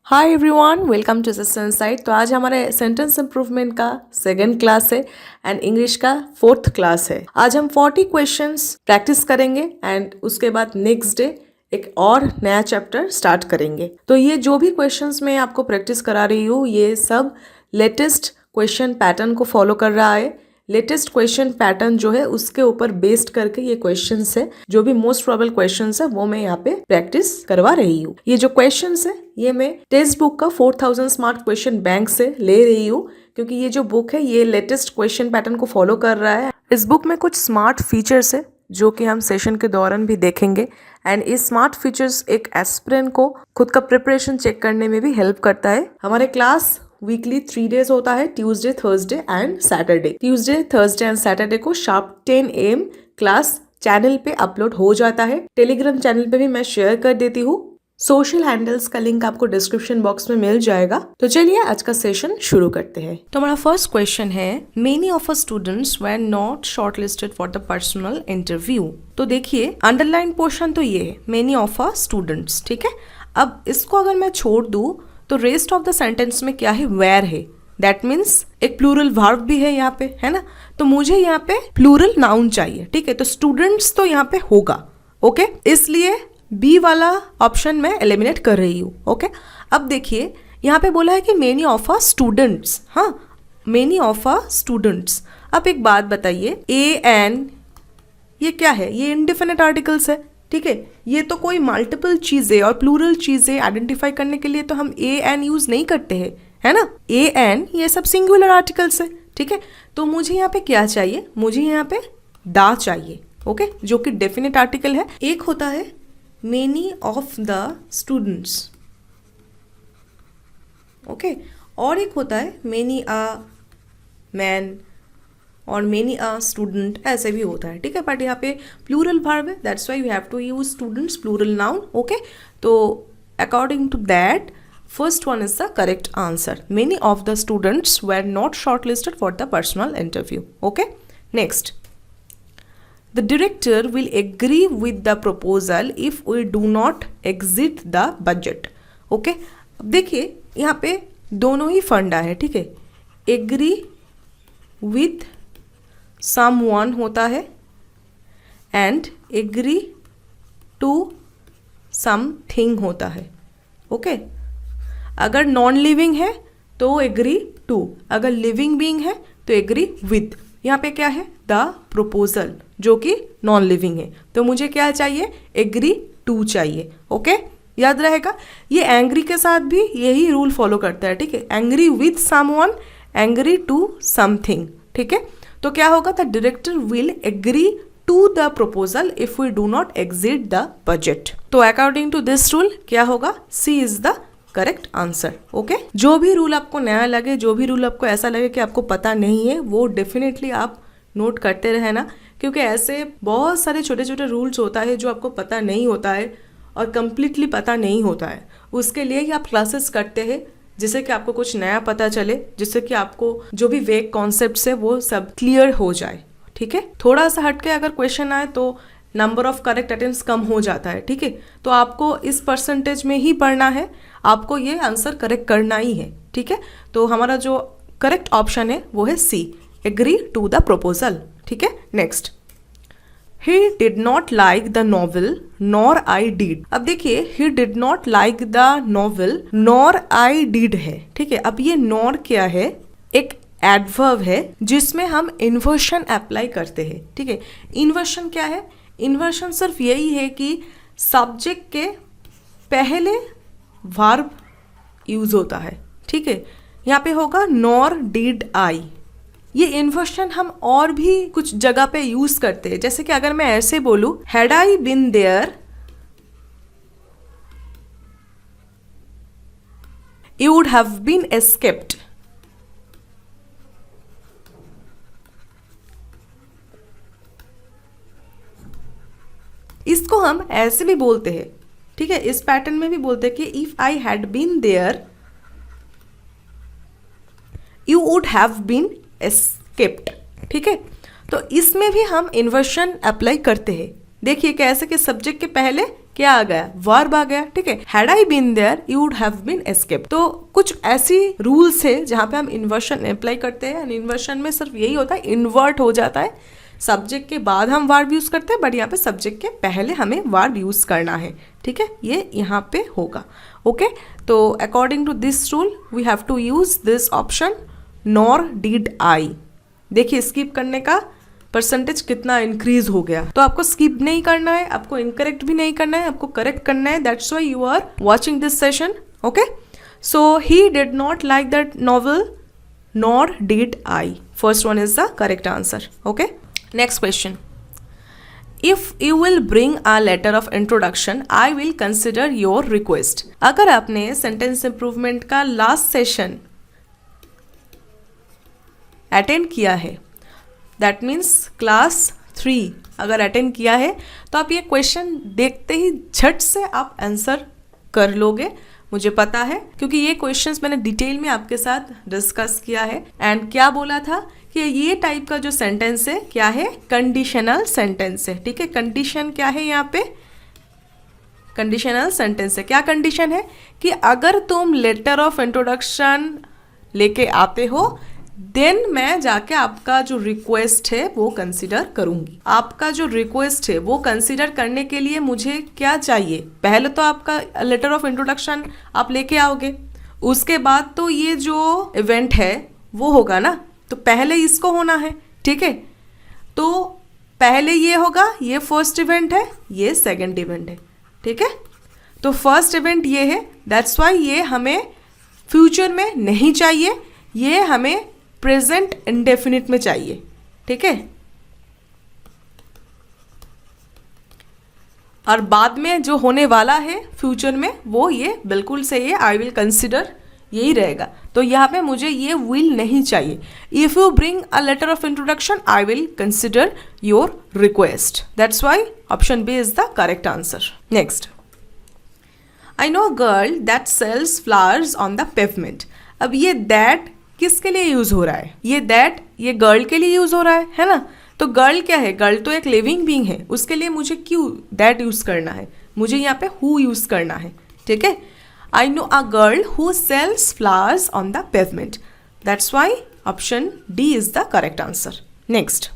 Hi everyone, welcome to system site. तो आज हमारे सेंटेंस इम्प्रूवमेंट का सेकंड क्लास है एंड इंग्लिश का फोर्थ क्लास है। आज हम 40 क्वेश्चंस प्रैक्टिस करेंगे एंड उसके बाद नेक्स्ट डे एक और नया चैप्टर स्टार्ट करेंगे। तो ये जो भी क्वेश्चंस मैं आपको प्रैक्टिस करा रही हूँ ये सब लेटेस्ट क्वेश्चन पैटर्न को फॉलो कर रहा है। लेटेस्ट क्वेश्चन पैटर्न जो है उसके ऊपर बेस्ड करके ये क्वेश्चंस है, जो भी मोस्ट प्रोबेबल क्वेश्चंस है वो मैं यहाँ पे प्रैक्टिस करवा रही हूँ। ये जो क्वेश्चंस है ये मैं टेक्स्ट बुक का 4000 स्मार्ट क्वेश्चन बैंक से ले रही हूँ, क्योंकि ये जो बुक है ये लेटेस्ट क्वेश्चन पैटर्न को फॉलो कर रहा है। इस बुक में कुछ स्मार्ट फीचर्स है जो कि हम सेशन के दौरान भी देखेंगे एंड इस स्मार्ट फीचर्स एक एस्पिरेंट को खुद का प्रिपरेशन चेक करने में भी हेल्प करता है। हमारे क्लास वीकली 3 डेज होता है, Tuesday, Thursday and Saturday. Tuesday, Thursday and Saturday को शार्प 10 AM क्लास चैनल पे अपलोड हो जाता है। टेलीग्राम चैनल पे भी मैं शेयर कर देती हूँ। सोशल हैंडल्स का लिंक आपको डिस्क्रिप्शन बॉक्स में मिल जाएगा। तो चलिए आज का सेशन शुरू करते हैं। तो हमारा फर्स्ट क्वेश्चन है, many of us students were not shortlisted for the personal interview. तो देखिए अंडरलाइन पोर्शन तो ये है, मेनी ऑफ अस स्टूडेंट्स, ठीक है। अब इसको अगर मैं छोड़ दूं तो रेस्ट ऑफ द सेंटेंस में क्या है, वेयर है। दैट मीन्स एक प्लूरल वर्ब भी है यहाँ पे, है ना। तो मुझे यहाँ पे प्लूरल नाउन चाहिए, ठीक है। तो स्टूडेंट्स तो यहाँ पे होगा, ओके। इसलिए बी वाला ऑप्शन मैं एलिमिनेट कर रही हूँ, ओके। अब देखिए यहाँ पे बोला है कि मेनी ऑफ अ स्टूडेंट्स, हाँ, मेनी ऑफ अ स्टूडेंट्स। अब एक बात बताइए, ए एन ये क्या है, ये इनडेफिनेट आर्टिकल्स है, ठीक है। ये तो कोई मल्टीपल चीजें और प्लूरल चीजें आइडेंटिफाई करने के लिए तो हम ए एन यूज नहीं करते हैं, है ना। ए एन ये सब सिंगुलर आर्टिकल्स है, ठीक है। तो मुझे यहाँ पे क्या चाहिए, मुझे यहाँ पे दा चाहिए, ओके, जो कि डेफिनेट आर्टिकल है। एक होता है many of the students, okay, और एक होता है मेनी अ मैन और मेनी अ स्टूडेंट, ऐसे भी होता है, ठीक है। बट यहाँ पे प्लूरल वर्ब है, that's why we have to use students plural noun, okay. तो according to that first one is the correct answer. Many of the students were not shortlisted for the personal interview, okay. Next, the director will agree with the proposal if we do not exit the budget, okay. अब देखिए यहाँ पे दोनों ही फंडा है, ठीक है। Agree with someone होता है एंड एग्री टू समथिंग होता है, ओके। अगर नॉन लिविंग है तो एग्री टू, अगर लिविंग बीइंग है तो एग्री विथ। यहाँ पे क्या है, द प्रपोजल, जो कि नॉन लिविंग है, तो मुझे क्या चाहिए, एग्री टू चाहिए, ओके। याद रहेगा, ये एंग्री के साथ भी यही रूल फॉलो करता है, ठीक है। Angry with someone, angry to something, ठीक है। तो क्या होगा, the director will agree to the proposal if we do not exit the budget. तो अकॉर्डिंग टू दिस रूल क्या होगा, C is the correct answer, okay. जो भी रूल आपको नया लगे, जो भी रूल आपको ऐसा लगे कि आपको पता नहीं है, वो डेफिनेटली आप नोट करते रहना, क्योंकि ऐसे बहुत सारे छोटे छोटे रूल्स होता है जो आपको पता नहीं होता है और कंप्लीटली पता नहीं होता है। उसके लिए ही आप क्लासेस करते हैं, जिससे कि आपको कुछ नया पता चले, जिससे कि आपको जो भी वेग कॉन्सेप्ट्स है वो सब क्लियर हो जाए, ठीक है। थोड़ा सा हटके अगर क्वेश्चन आए तो नंबर ऑफ करेक्ट अटेम्प्ट्स कम हो जाता है, ठीक है। तो आपको इस परसेंटेज में ही पढ़ना है, आपको ये आंसर करेक्ट करना ही है, ठीक है। तो हमारा जो करेक्ट ऑप्शन है वो है सी, एग्री टू द प्रपोजल, ठीक है। Next, He did not like the novel, nor I did. अब देखिए he did not like the novel, nor I did है, ठीक है। अब ये nor क्या है, एक एडवर्ब है जिसमें हम इन्वर्शन अप्लाई करते हैं, ठीक है। इन्वर्शन क्या है, इन्वर्शन सिर्फ यही है कि सब्जेक्ट के पहले वर्ब यूज होता है, ठीक है। यहाँ पे होगा nor did I। ये इन्वर्शन हम और भी कुछ जगह पे यूज करते हैं, जैसे कि अगर मैं ऐसे बोलूं, had I been there you would have been escaped. इसको हम ऐसे भी बोलते हैं, ठीक है। इस पैटर्न में भी बोलते हैं कि if I had been there you would have been escaped, ठीक है। तो इसमें भी हम इन्वर्शन अप्लाई करते हैं। देखिए कैसे कि सब्जेक्ट के पहले क्या आ गया, वर्ब आ गया, ठीक है। Had I been there you would have been escaped. तो कुछ ऐसी रूल्स है जहाँ पे हम इन्वर्शन अप्लाई करते हैं, एंड इन्वर्शन में सिर्फ यही होता है, इन्वर्ट हो जाता है, सब्जेक्ट के बाद हम वर्ब यूज करते हैं, बट यहाँ पे सब्जेक्ट के पहले हमें वर्ब यूज करना है, ठीक है, ये यहाँ पे होगा। ओके, तो according to this rule we have to use this option nor did I. देखिए स्किप करने का परसेंटेज कितना इंक्रीज हो गया। तो आपको स्किप नहीं करना है, आपको इनकरेक्ट भी नहीं करना है, आपको करेक्ट करना है। That's why you are watching this session. Okay, so he did not like that novel nor did I. First one is the correct answer. Okay, next question. If you will bring a letter of introduction I will consider your request. अगर आपने sentence improvement का last session attend किया है, that means class 3 अगर attend किया है, तो आप ये क्वेश्चन देखते ही झट से आप आंसर कर लोगे, मुझे पता है, क्योंकि ये क्वेश्चंस मैंने डिटेल में आपके साथ डिस्कस किया है। एंड क्या बोला था कि ये टाइप का जो सेंटेंस है क्या है, कंडीशनल सेंटेंस है, ठीक है। कंडीशन क्या है यहाँ पे, कंडीशनल सेंटेंस है। क्या कंडीशन है कि अगर तुम लेटर ऑफ इंट्रोडक्शन लेके आते हो देन मैं जाके आपका जो रिक्वेस्ट है वो कंसिडर करूंगी। आपका जो रिक्वेस्ट है वो कंसिडर करने के लिए मुझे क्या चाहिए, पहले तो आपका लेटर ऑफ इंट्रोडक्शन आप लेके आओगे, उसके बाद तो ये जो इवेंट है वो होगा ना, तो पहले इसको होना है, ठीक है। तो पहले ये होगा, ये फर्स्ट इवेंट है, ये सेकंड इवेंट है, ठीक है। तो फर्स्ट इवेंट ये है, दैट्स वाई ये हमें फ्यूचर में नहीं चाहिए, ये हमें प्रेजेंट इंडेफिनिट में चाहिए, ठीक है। और बाद में जो होने वाला है फ्यूचर में वो ये बिल्कुल सही है, आई विल कंसिडर यही रहेगा। तो यहाँ पे मुझे ये विल नहीं चाहिए। If you bring a letter of introduction I will consider your request. That's why option B is the correct answer. Next, I know a girl that sells flowers on the pavement. अब ये that किसके लिए use हो रहा है, ये that ये girl के लिए यूज हो रहा है ना। तो गर्ल क्या है, गर्ल तो एक लिविंग बीइंग है, उसके लिए मुझे क्यों दैट यूज करना है, मुझे यहाँ पे हु यूज करना है, ठीक है। I know a girl who sells flowers on the pavement. That's why option D is the correct answer. Next,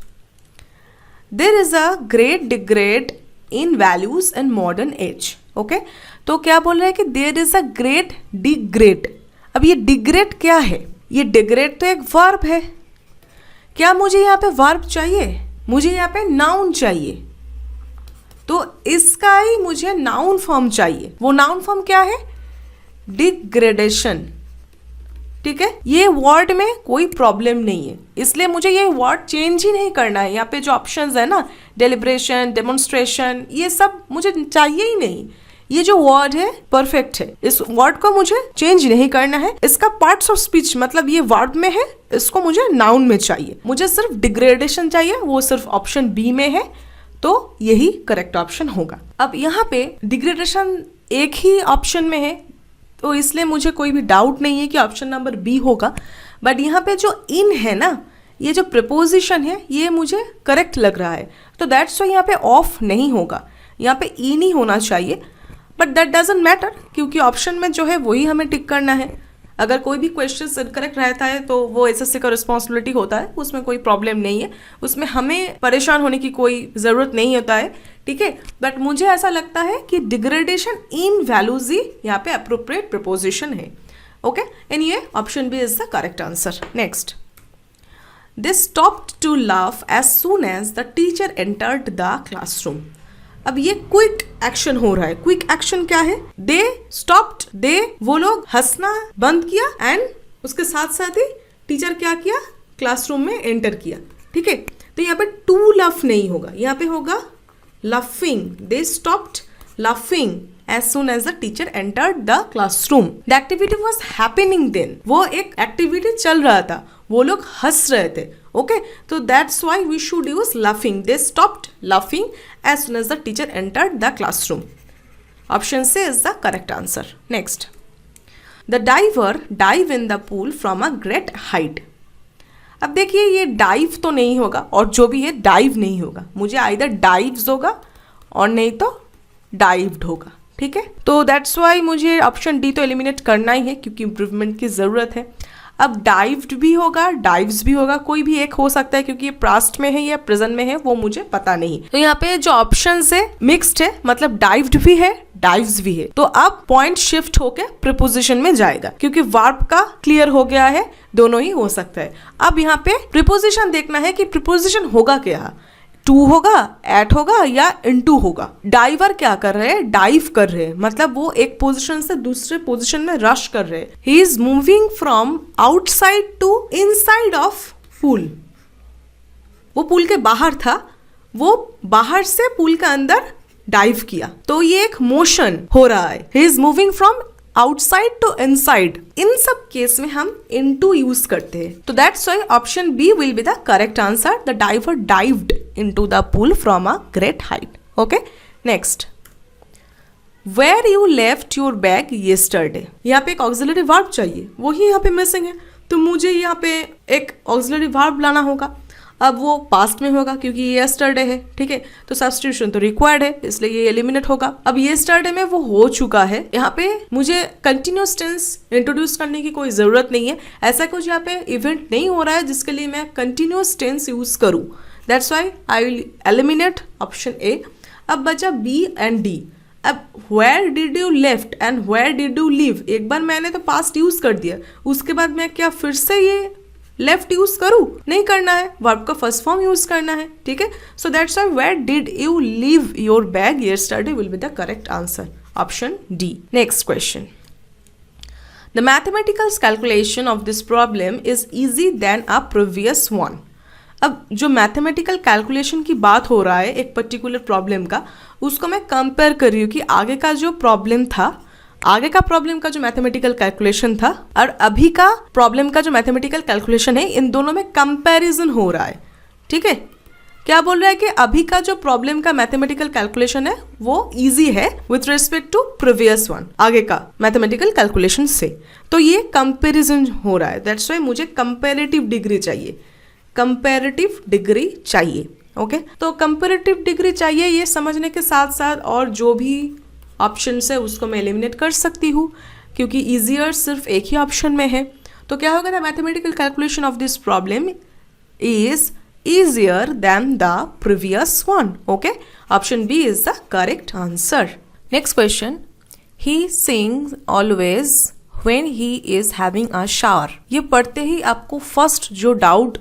there is a great degrade in values in modern age. Okay, तो क्या बोल रहे हैं कि there is a great degrade. अब ये degrade क्या है, ये डिग्रेड तो एक वर्ब है। क्या मुझे यहाँ पे वर्ब चाहिए, मुझे यहाँ पे नाउन चाहिए, तो इसका ही मुझे नाउन फॉर्म चाहिए। वो नाउन फॉर्म क्या है, डिग्रेडेशन, ठीक है। ये वर्ड में कोई प्रॉब्लम नहीं है, इसलिए मुझे ये वर्ड चेंज ही नहीं करना है। यहाँ पे जो ऑप्शंस है ना, डेलिब्रेशन, डेमोन्स्ट्रेशन, ये सब मुझे चाहिए ही नहीं। ये जो वर्ड है परफेक्ट है, इस वर्ड को मुझे चेंज नहीं करना है। इसका पार्ट्स ऑफ स्पीच मतलब ये वर्ड में है, इसको मुझे नाउन में चाहिए। मुझे सिर्फ डिग्रेडेशन चाहिए, वो सिर्फ ऑप्शन बी में है, तो यही करेक्ट ऑप्शन होगा। अब यहाँ पे डिग्रेडेशन एक ही ऑप्शन में है, तो इसलिए मुझे कोई भी डाउट नहीं है कि ऑप्शन नंबर बी होगा। बट यहाँ पे जो इन है ना, ये जो प्रपोजिशन है ये मुझे करेक्ट लग रहा है, तो दैट्स वाई यहाँ पे ऑफ नहीं होगा, यहाँ पे इन ही होना चाहिए। बट दैट डजंट मैटर, क्योंकि ऑप्शन में जो है वही हमें टिक करना है। अगर कोई भी क्वेश्चन इनकरेक्ट रहता है तो वो एसएससी का रिस्पॉन्सिबिलिटी होता है, उसमें कोई प्रॉब्लम नहीं है, उसमें हमें परेशान होने की कोई ज़रूरत नहीं होता है, ठीक है। बट मुझे ऐसा लगता है कि डिग्रेडेशन इन वैल्यूज ही यहाँ पे अप्रोप्रिएट प्रपोजिशन है। ओके, एंड ये option B is the correct answer. Next, they stopped to laugh as soon as the teacher entered the classroom. अब ये क्विक एक्शन हो रहा है। क्विक एक्शन क्या है, दे स्टॉप्ड, दे वो लोग हंसना बंद किया, एंड उसके साथ साथ ही टीचर क्या किया, क्लासरूम में एंटर किया, ठीक है। तो यहाँ पे टू लफ नहीं होगा, यहाँ पे होगा laughing. They stopped laughing as soon as the teacher entered the classroom. The activity was happening then. वो एक एक्टिविटी चल रहा था, वो लोग हंस रहे थे, ओके। तो that's why we should use laughing. They stopped laughing as soon as the teacher entered the classroom. Option C is the correct answer. Next, the diver dive in the pool from a great height. अब देखिए ये dive तो नहीं होगा, और जो भी है डाइव नहीं होगा, मुझे आइदर डाइव्स होगा और नहीं तो डाइव्ड होगा, ठीक है। तो दैट्स वाई मुझे ऑप्शन डी तो एलिमिनेट करना ही है क्योंकि इम्प्रूवमेंट की ज़रूरत है। अब डाइव्ड भी होगा, डाइव्स भी होगा, कोई भी एक हो सकता है क्योंकि ये पास्ट में है या प्रेजेंट में है वो मुझे पता नहीं। तो यहाँ पे जो ऑप्शंस है मिक्स्ड है, मतलब डाइव्ड भी है, डाइव्स भी है। तो अब पॉइंट शिफ्ट होके प्रीपोजिशन में जाएगा क्योंकि वर्ब का क्लियर हो गया है, दोनों ही हो सकता है। अब यहाँ पे प्रीपोजिशन देखना है कि प्रीपोजिशन होगा क्या, टू होगा, एट होगा या इनटू होगा। डाइवर क्या कर रहे हैं, डाइव कर रहे हैं, मतलब वो एक पोजीशन से दूसरे पोजीशन में रश कर रहे हैं। He is moving from outside to inside of pool. वो पूल के बाहर था, वो बाहर से पूल के अंदर डाइव किया, तो ये एक मोशन हो रहा है। He is moving from outside to inside. इन सब केस में हम इनटू यूज करते हैं, तो that's why option B will be the correct answer. The diver dived into the pool from a great height. Okay, next, where you left your bag yesterday. यहाँ पे एक ऑक्सिलरी वर्ब चाहिए, वही यहाँ पे मिसिंग है, तो मुझे यहाँ पे एक ऑक्सिलरी वर्ब लाना होगा। अब वो पास्ट में होगा क्योंकि ये येस्टरडे है, ठीक है, तो सब्स्टिट्यूशन तो रिक्वायर्ड है, इसलिए ये एलिमिनेट होगा। अब येस्टरडे में वो हो चुका है, यहाँ पे मुझे कंटिन्यूस टेंस इंट्रोड्यूस करने की कोई जरूरत नहीं है। ऐसा कुछ यहाँ पे इवेंट नहीं हो रहा है जिसके लिए मैं कंटिन्यूस टेंस यूज करूँ, that's why I will eliminate option A. अब बचा बी एंड डी। अब where did you left and where did you leave, एक बार मैंने तो पास्ट यूज कर दिया, उसके बाद मैं क्या फिर से ये लेफ्ट यूज करूं, नहीं करना है, वर्ब का फर्स्ट फॉर्म यूज करना है, ठीक है। So that's why where did you leave your bag yesterday will be the correct answer, option D. Next question, the mathematical calculation of this problem is easy than a previous one. अब जो mathematical calculation की बात हो रहा है एक particular problem का, उसको मैं कंपेयर कर रही हूँ कि आगे का जो प्रॉब्लम था, आगे का प्रॉब्लम का जो मैथमेटिकल कैलकुलेशन था और अभी का प्रॉब्लम का जो मैथमेटिकल कैलकुलेशन है, इन दोनों में कंपैरिजन हो रहा है, ठीक है। क्या बोल रहा है कि अभी का जो प्रॉब्लम का मैथमेटिकल कैलकुलेशन है वो इजी है with respect to previous one, आगे का मैथमेटिकल कैलकुलेशन से। तो ये कंपैरिजन हो रहा है, दैट्स व्हाई मुझे कंपैरेटिव डिग्री चाहिए, कंपैरेटिव डिग्री चाहिए। ओके, तो कंपैरेटिव डिग्री चाहिए, ये समझने के साथ साथ और जो भी ऑप्शन है उसको मैं एलिमिनेट कर सकती हूँ क्योंकि ईजियर सिर्फ एक ही ऑप्शन में है। तो क्या होगा, the mathematical calculation of this problem is easier than the previous one. Okay, option B is the correct answer. Next question, he sings always when he is having a shower. ये पढ़ते ही आपको first जो doubt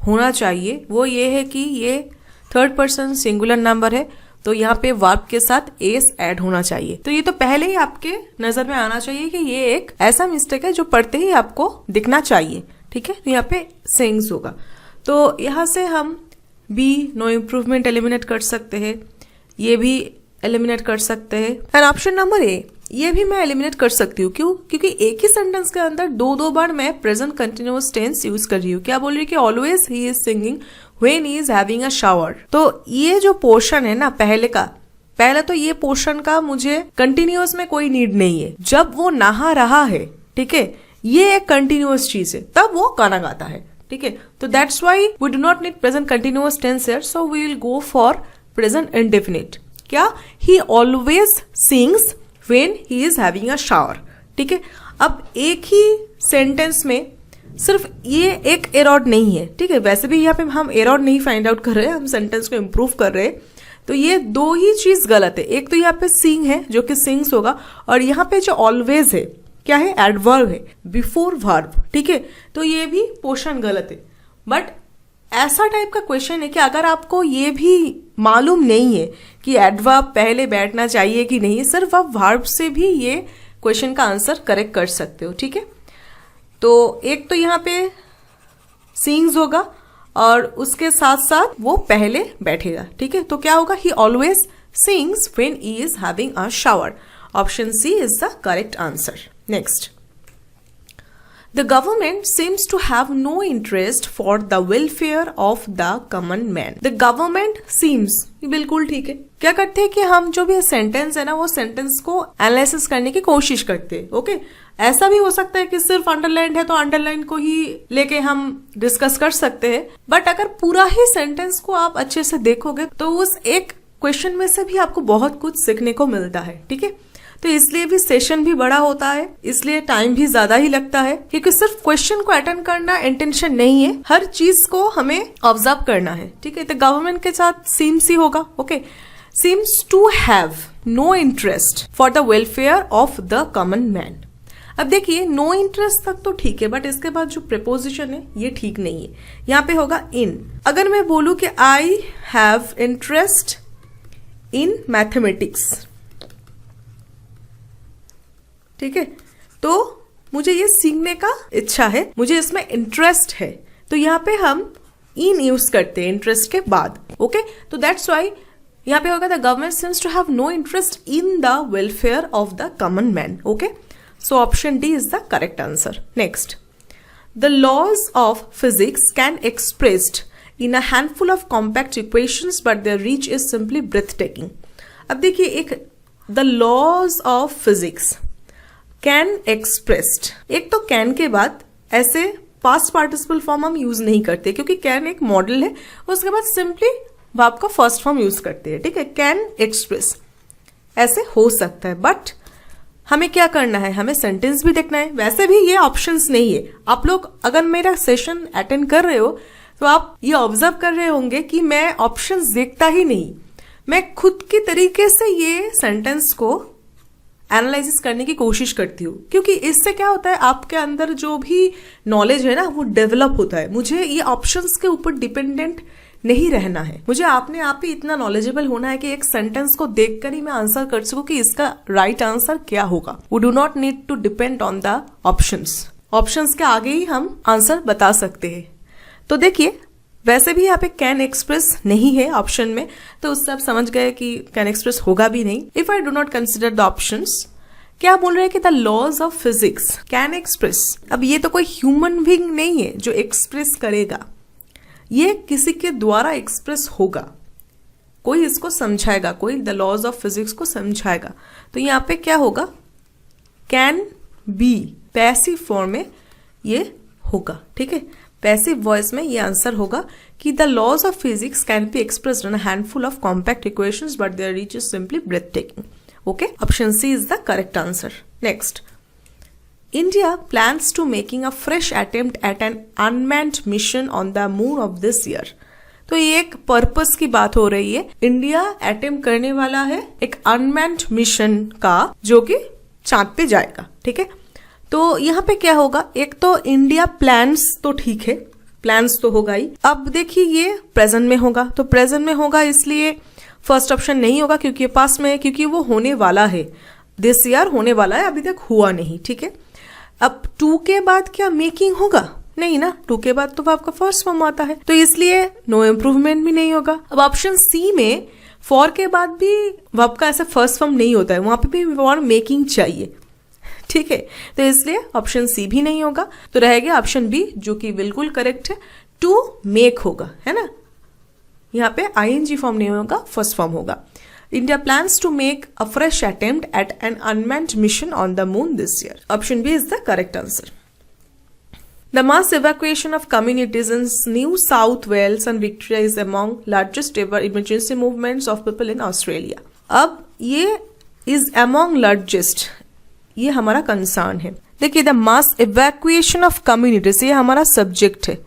होना चाहिए वो ये है कि ये थर्ड पर्सन सिंगुलर नंबर है, तो यहाँ पे वर्ब के साथ एस ऐड होना चाहिए। तो ये तो पहले ही आपके नजर में आना चाहिए कि ये एक ऐसा मिस्टेक है जो पढ़ते ही आपको दिखना चाहिए, ठीक है। तो यहाँ पे सिंग्स होगा, तो यहाँ से हम बी नो इम्प्रूवमेंट एलिमिनेट कर सकते हैं, ये भी एलिमिनेट कर सकते हैं, एंड ऑप्शन नंबर ए ये भी मैं एलिमिनेट कर सकती हूँ। क्यों? क्योंकि एक ही सेंटेंस के अंदर दो बार मैं प्रेजेंट कंटिन्यूअस टेंस यूज कर रही हूँ। क्या बोल रही है कि always he is singing when he is having a shower. तो ये जो पोर्शन है ना पहले तो ये पोर्शन का मुझे कंटिन्यूअस में कोई नीड नहीं है। जब वो नहा रहा है, ठीक है, ये एक कंटिन्यूअस चीज है, तब वो गाना गाता है, ठीक है। तो that's why we do not need present continuous tense here, so we will go for present indefinite. क्या? He always sings when he is having a shower, ठीक है। अब एक ही सेंटेंस में सिर्फ ये एक एरर नहीं है, ठीक है। वैसे भी यहाँ पे हम एरर नहीं फाइंड आउट कर रहे हैं, हम सेंटेंस को इम्प्रूव कर रहे हैं। तो ये दो ही चीज गलत है। एक तो यहाँ पे सिंग है जो कि सिंग्स होगा, और यहाँ पे जो ऑलवेज है क्या है? एडवर्ब है बिफोर वर्ब, ठीक है। तो ये भी पोर्शन गलत है। बट ऐसा टाइप का क्वेश्चन है कि अगर आपको ये भी मालूम नहीं है कि एडवर्ब पहले बैठना चाहिए कि नहीं, सिर्फ आप वर्ब से भी ये क्वेश्चन का आंसर करेक्ट कर सकते हो, ठीक है। तो एक तो यहाँ पे सिंग्स होगा और उसके साथ साथ वो पहले बैठेगा, ठीक है। तो क्या होगा? He always sings when he is having a shower. Option C is the correct answer. Next, the government seems to have no interest for the welfare of the common man. The government seems, बिल्कुल ठीक है। क्या करते हैं कि हम जो भी सेंटेंस है ना, वो सेंटेंस को एनालिसिस करने की कोशिश करते हैं। ओके, ऐसा भी हो सकता है कि सिर्फ अंडरलाइन है तो अंडरलाइन को ही लेके हम डिस्कस कर सकते हैं। बट अगर पूरा ही सेंटेंस को आप अच्छे से देखोगे तो उस एक क्वेश्चन में से भी आपको बहुत कुछ सीखने को मिलता है, ठीक है। तो इसलिए भी सेशन भी बड़ा होता है, इसलिए टाइम भी ज्यादा ही लगता है, क्योंकि सिर्फ क्वेश्चन को अटेंड करना इंटेंशन नहीं है, हर चीज को हमें ऑब्जर्व करना है, ठीक है। तो गवर्नमेंट के साथ सीम्स ही होगा, okay. Seems to have no interest for the welfare of the common man. अब देखिए नो इंटरेस्ट तक तो ठीक है, बट इसके बाद जो प्रीपोजिशन है ये ठीक नहीं है, यहाँ पे होगा इन। अगर मैं बोलूं कि I have interest in mathematics, ठीक है, तो मुझे ये सीखने का इच्छा है, मुझे इसमें इंटरेस्ट है, तो यहाँ पे हम इन यूज करते हैं इंटरेस्ट के बाद, ओके। तो दैट्स वाई यहाँ पे होगा the government seems to have no interest in the welfare of the common man, okay. So option D is the correct answer. Next, the laws of physics can expressed in a handful of compact equations, but their reach is simply breathtaking. अब देखिए एक the laws of physics can expressed, एक तो can के बाद ऐसे past participle form हम use नहीं करते, क्योंकि can एक मॉडल है, उसके बाद सिंपली वर्ब का फर्स्ट फॉर्म यूज करते हैं, ठीक है। can express ऐसे हो सकता है, बट हमें क्या करना है, हमें सेंटेंस भी देखना है। वैसे भी ये ऑप्शंस नहीं है, आप लोग अगर मेरा सेशन अटेंड कर रहे हो तो आप ये ऑब्जर्व कर रहे होंगे कि मैं ऑप्शंस देखता ही नहीं, मैं खुद की तरीके से ये सेंटेंस को एनालिसिस करने की कोशिश करती हूँ, क्योंकि इससे क्या होता है आपके अंदर जो भी नॉलेज है ना वो डेवलप होता है। मुझे ये ऑप्शंस के ऊपर डिपेंडेंट नहीं रहना है, मुझे अपने आप ही इतना नॉलेजेबल होना है कि एक सेंटेंस को देखकर ही मैं आंसर कर सकूं कि इसका राइट आंसर क्या होगा। We do not need to depend on the options के आगे ही हम आंसर बता सकते हैं। तो देखिए वैसे भी यहाँ पे कैन एक्सप्रेस नहीं है ऑप्शन में, तो उससे आप समझ गए कि कैन एक्सप्रेस होगा भी नहीं। If I do not consider the options, क्या बोल रहे हैं कि the laws of physics can express. अब ये तो कोई ह्यूमन बीइंग नहीं है जो एक्सप्रेस करेगा, ये किसी के द्वारा एक्सप्रेस होगा, कोई इसको समझाएगा, कोई द लॉज ऑफ फिजिक्स को समझाएगा। तो यहाँ पे क्या होगा, कैन बी पैसिव फॉर्म में ये होगा, ठीक है। पैसिव वॉइस में ये आंसर होगा कि the laws of physics can be expressed in a handful of compact equations but their reach is simply breathtaking, okay. Option C is the correct answer. Next, India plans to making a fresh attempt at an unmanned mission on the moon of this year. तो ये एक purpose की बात हो रही है, India attempt करने वाला है एक अनमैन्ड मिशन का जो कि चांद पे जाएगा, ठीक है। तो यहाँ पे क्या होगा, एक तो इंडिया प्लान्स तो ठीक है, प्लान्स तो होगा ही। अब देखिए ये प्रेजेंट में होगा, तो प्रेजेंट में होगा इसलिए फर्स्ट ऑप्शन नहीं होगा क्योंकि ये पास्ट में है, क्योंकि वो होने वाला है, दिस ईयर होने वाला है, अभी तक हुआ नहीं, ठीक है। अब टू के बाद क्या मेकिंग होगा, नहीं ना, टू के बाद तो आपका फर्स्ट फॉर्म आता है, तो इसलिए नो इम्प्रूवमेंट भी नहीं होगा। अब ऑप्शन सी में फॉर के बाद भी वर्ब का ऐसा फर्स्ट फॉर्म नहीं होता है, वहां पे भी वर्ब मेकिंग चाहिए, ठीक है। तो इसलिए ऑप्शन सी भी नहीं होगा, तो रहेगा ऑप्शन बी जो कि बिल्कुल करेक्ट है, टू मेक होगा, है ना। यहाँ पे आईएनजी फॉर्म नहीं होगा, फर्स्ट फॉर्म होगा। India plans to make a fresh attempt at an unmanned mission on the moon this year. Option B is the correct answer. The mass evacuation of communities in New South Wales and Victoria is among largest ever emergency movements of people in Australia. अब ये is among largest, ये हमारा concern है। देखिए the mass evacuation of communities ये हमारा subject है,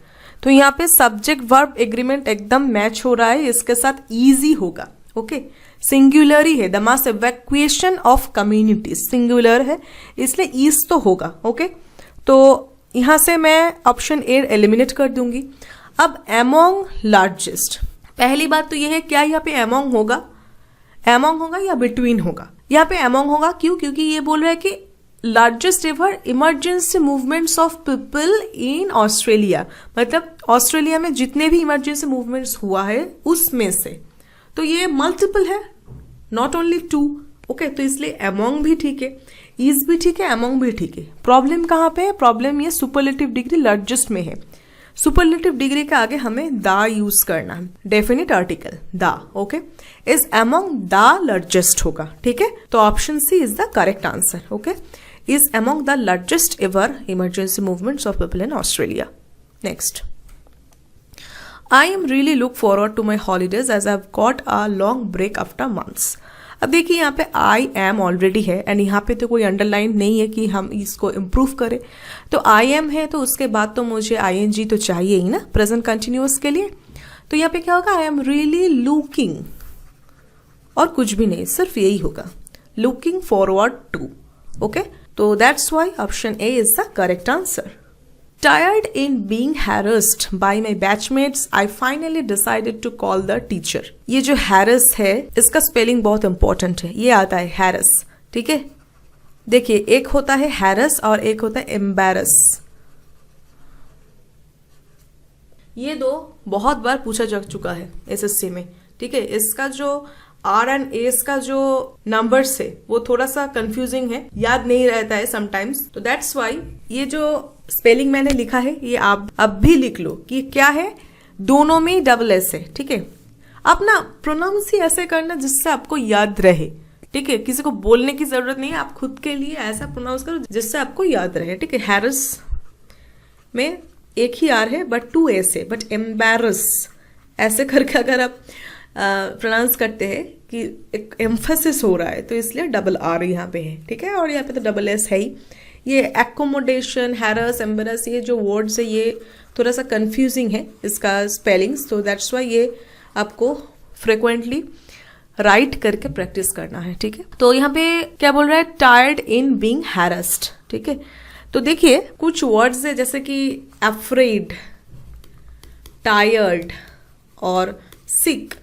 तो यहाँ पे सब्जेक्ट वर्ब एग्रीमेंट एकदम मैच हो रहा है, इसके साथ easy होगा, ओके। सिंगुलर ही है, the mass evacuation of communities singular है, इसलिए ईज तो होगा, ओके। तो यहां से मैं ऑप्शन ए एलिमिनेट कर दूंगी। अब एमोंग लार्जेस्ट, पहली बात तो यह है क्या यहाँ पे एमोंग होगा, एमोंग होगा या बिटवीन होगा, यहाँ पे एमोंग होगा, क्यों, क्योंकि ये बोल रहा है कि largest ever emergency movements of people in Australia, मतलब ऑस्ट्रेलिया में जितने भी इमरजेंसी मूवमेंट्स हुआ है उसमें से, तो ये मल्टीपल है, नॉट ओनली टू, ओके। तो इसलिए अमोंग भी ठीक है, इज भी ठीक है, अमोंग भी ठीक है। प्रॉब्लम कहाँ पे है, प्रॉब्लम ये सुपरलेटिव डिग्री लार्जेस्ट में है, सुपरलेटिव डिग्री के आगे हमें द यूज करना है, definite article the, okay. Is among the largest होगा, ठीक है। तो option C is the correct answer, okay. Is among the largest ever emergency movements of people in Australia. Next, I am really look forward to my holidays as I have got a long break after months. अब देखिए यहाँ पे I am already है and यहाँ पे तो कोई underline नहीं है कि हम इसको इम्प्रूव करें, तो आई एम है तो उसके बाद तो मुझे ING तो चाहिए ही ना प्रेजेंट कंटिन्यूअस के लिए। तो यहाँ पे क्या होगा, आई एम रियली लुकिंग और कुछ भी नहीं, सिर्फ यही होगा, लुकिंग फॉरवर्ड टू। ओके, तो that's why option A is the correct answer. Tired in being harassed by my batchmates, I finally decided to call the teacher. ये जो harass है इसका स्पेलिंग बहुत इंपॉर्टेंट है, ये आता है harass, ठीक है। देखिए एक होता है harass और एक होता है embarrass। ये दो बहुत बार पूछा जा चुका है SSC में, ठीक है। इसका जो R एंड एस का जो नंबर्स है वो थोड़ा सा कंफ्यूजिंग है, याद नहीं रहता है समटाइम्स, तो दैट्स वाई ये जो स्पेलिंग मैंने लिखा है ये आप अब भी लिख लो कि क्या है, दोनों में डबल एस है, ठीक है। आप ना प्रोनाउंस ही ऐसे करना जिससे आपको याद रहे, ठीक है। किसी को बोलने की जरूरत नहीं है, आप खुद के लिए ऐसा प्रोनाउंस करो जिससे आपको याद रहे, ठीक है। हैरस में एक ही आर है बट 2 एस है, बट एम्बैरस ऐसे करके अगर आप प्रोनाउंस करते हैं कि एक एम्फेसिस हो रहा है तो इसलिए डबल आर यहाँ पे है, ठीक है। और यहाँ पे तो डबल एस है ही। ये एकोमोडेशन, हैरस, एम्बेरस, ये जो वर्ड्स है ये थोड़ा सा कंफ्यूजिंग है इसका स्पेलिंग्स, तो दैट्स वाई ये आपको फ्रिक्वेंटली राइट करके प्रैक्टिस करना है, ठीक है। तो यहाँ पे क्या बोल रहा है, टायर्ड इन बीइंग हैरस्ड, ठीक है। तो देखिए कुछ वर्ड्स है जैसे कि अफ्रेड, टायर्ड और सिक,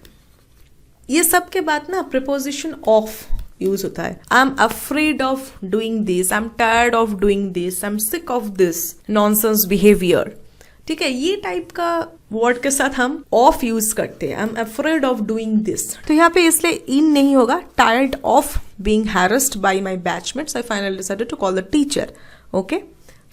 ये सब के बाद ना प्रीपोजिशन ऑफ यूज होता है। आई am afraid of doing this, I am tired of doing this, I am sick of this nonsense behaviour, ठीक है। ये टाइप का वर्ड के साथ हम ऑफ यूज करते हैं, I am afraid of doing this. तो यहाँ पे इसलिए इन नहीं होगा, tired of being harassed by my batchmates, I finally decided to call the teacher. Okay,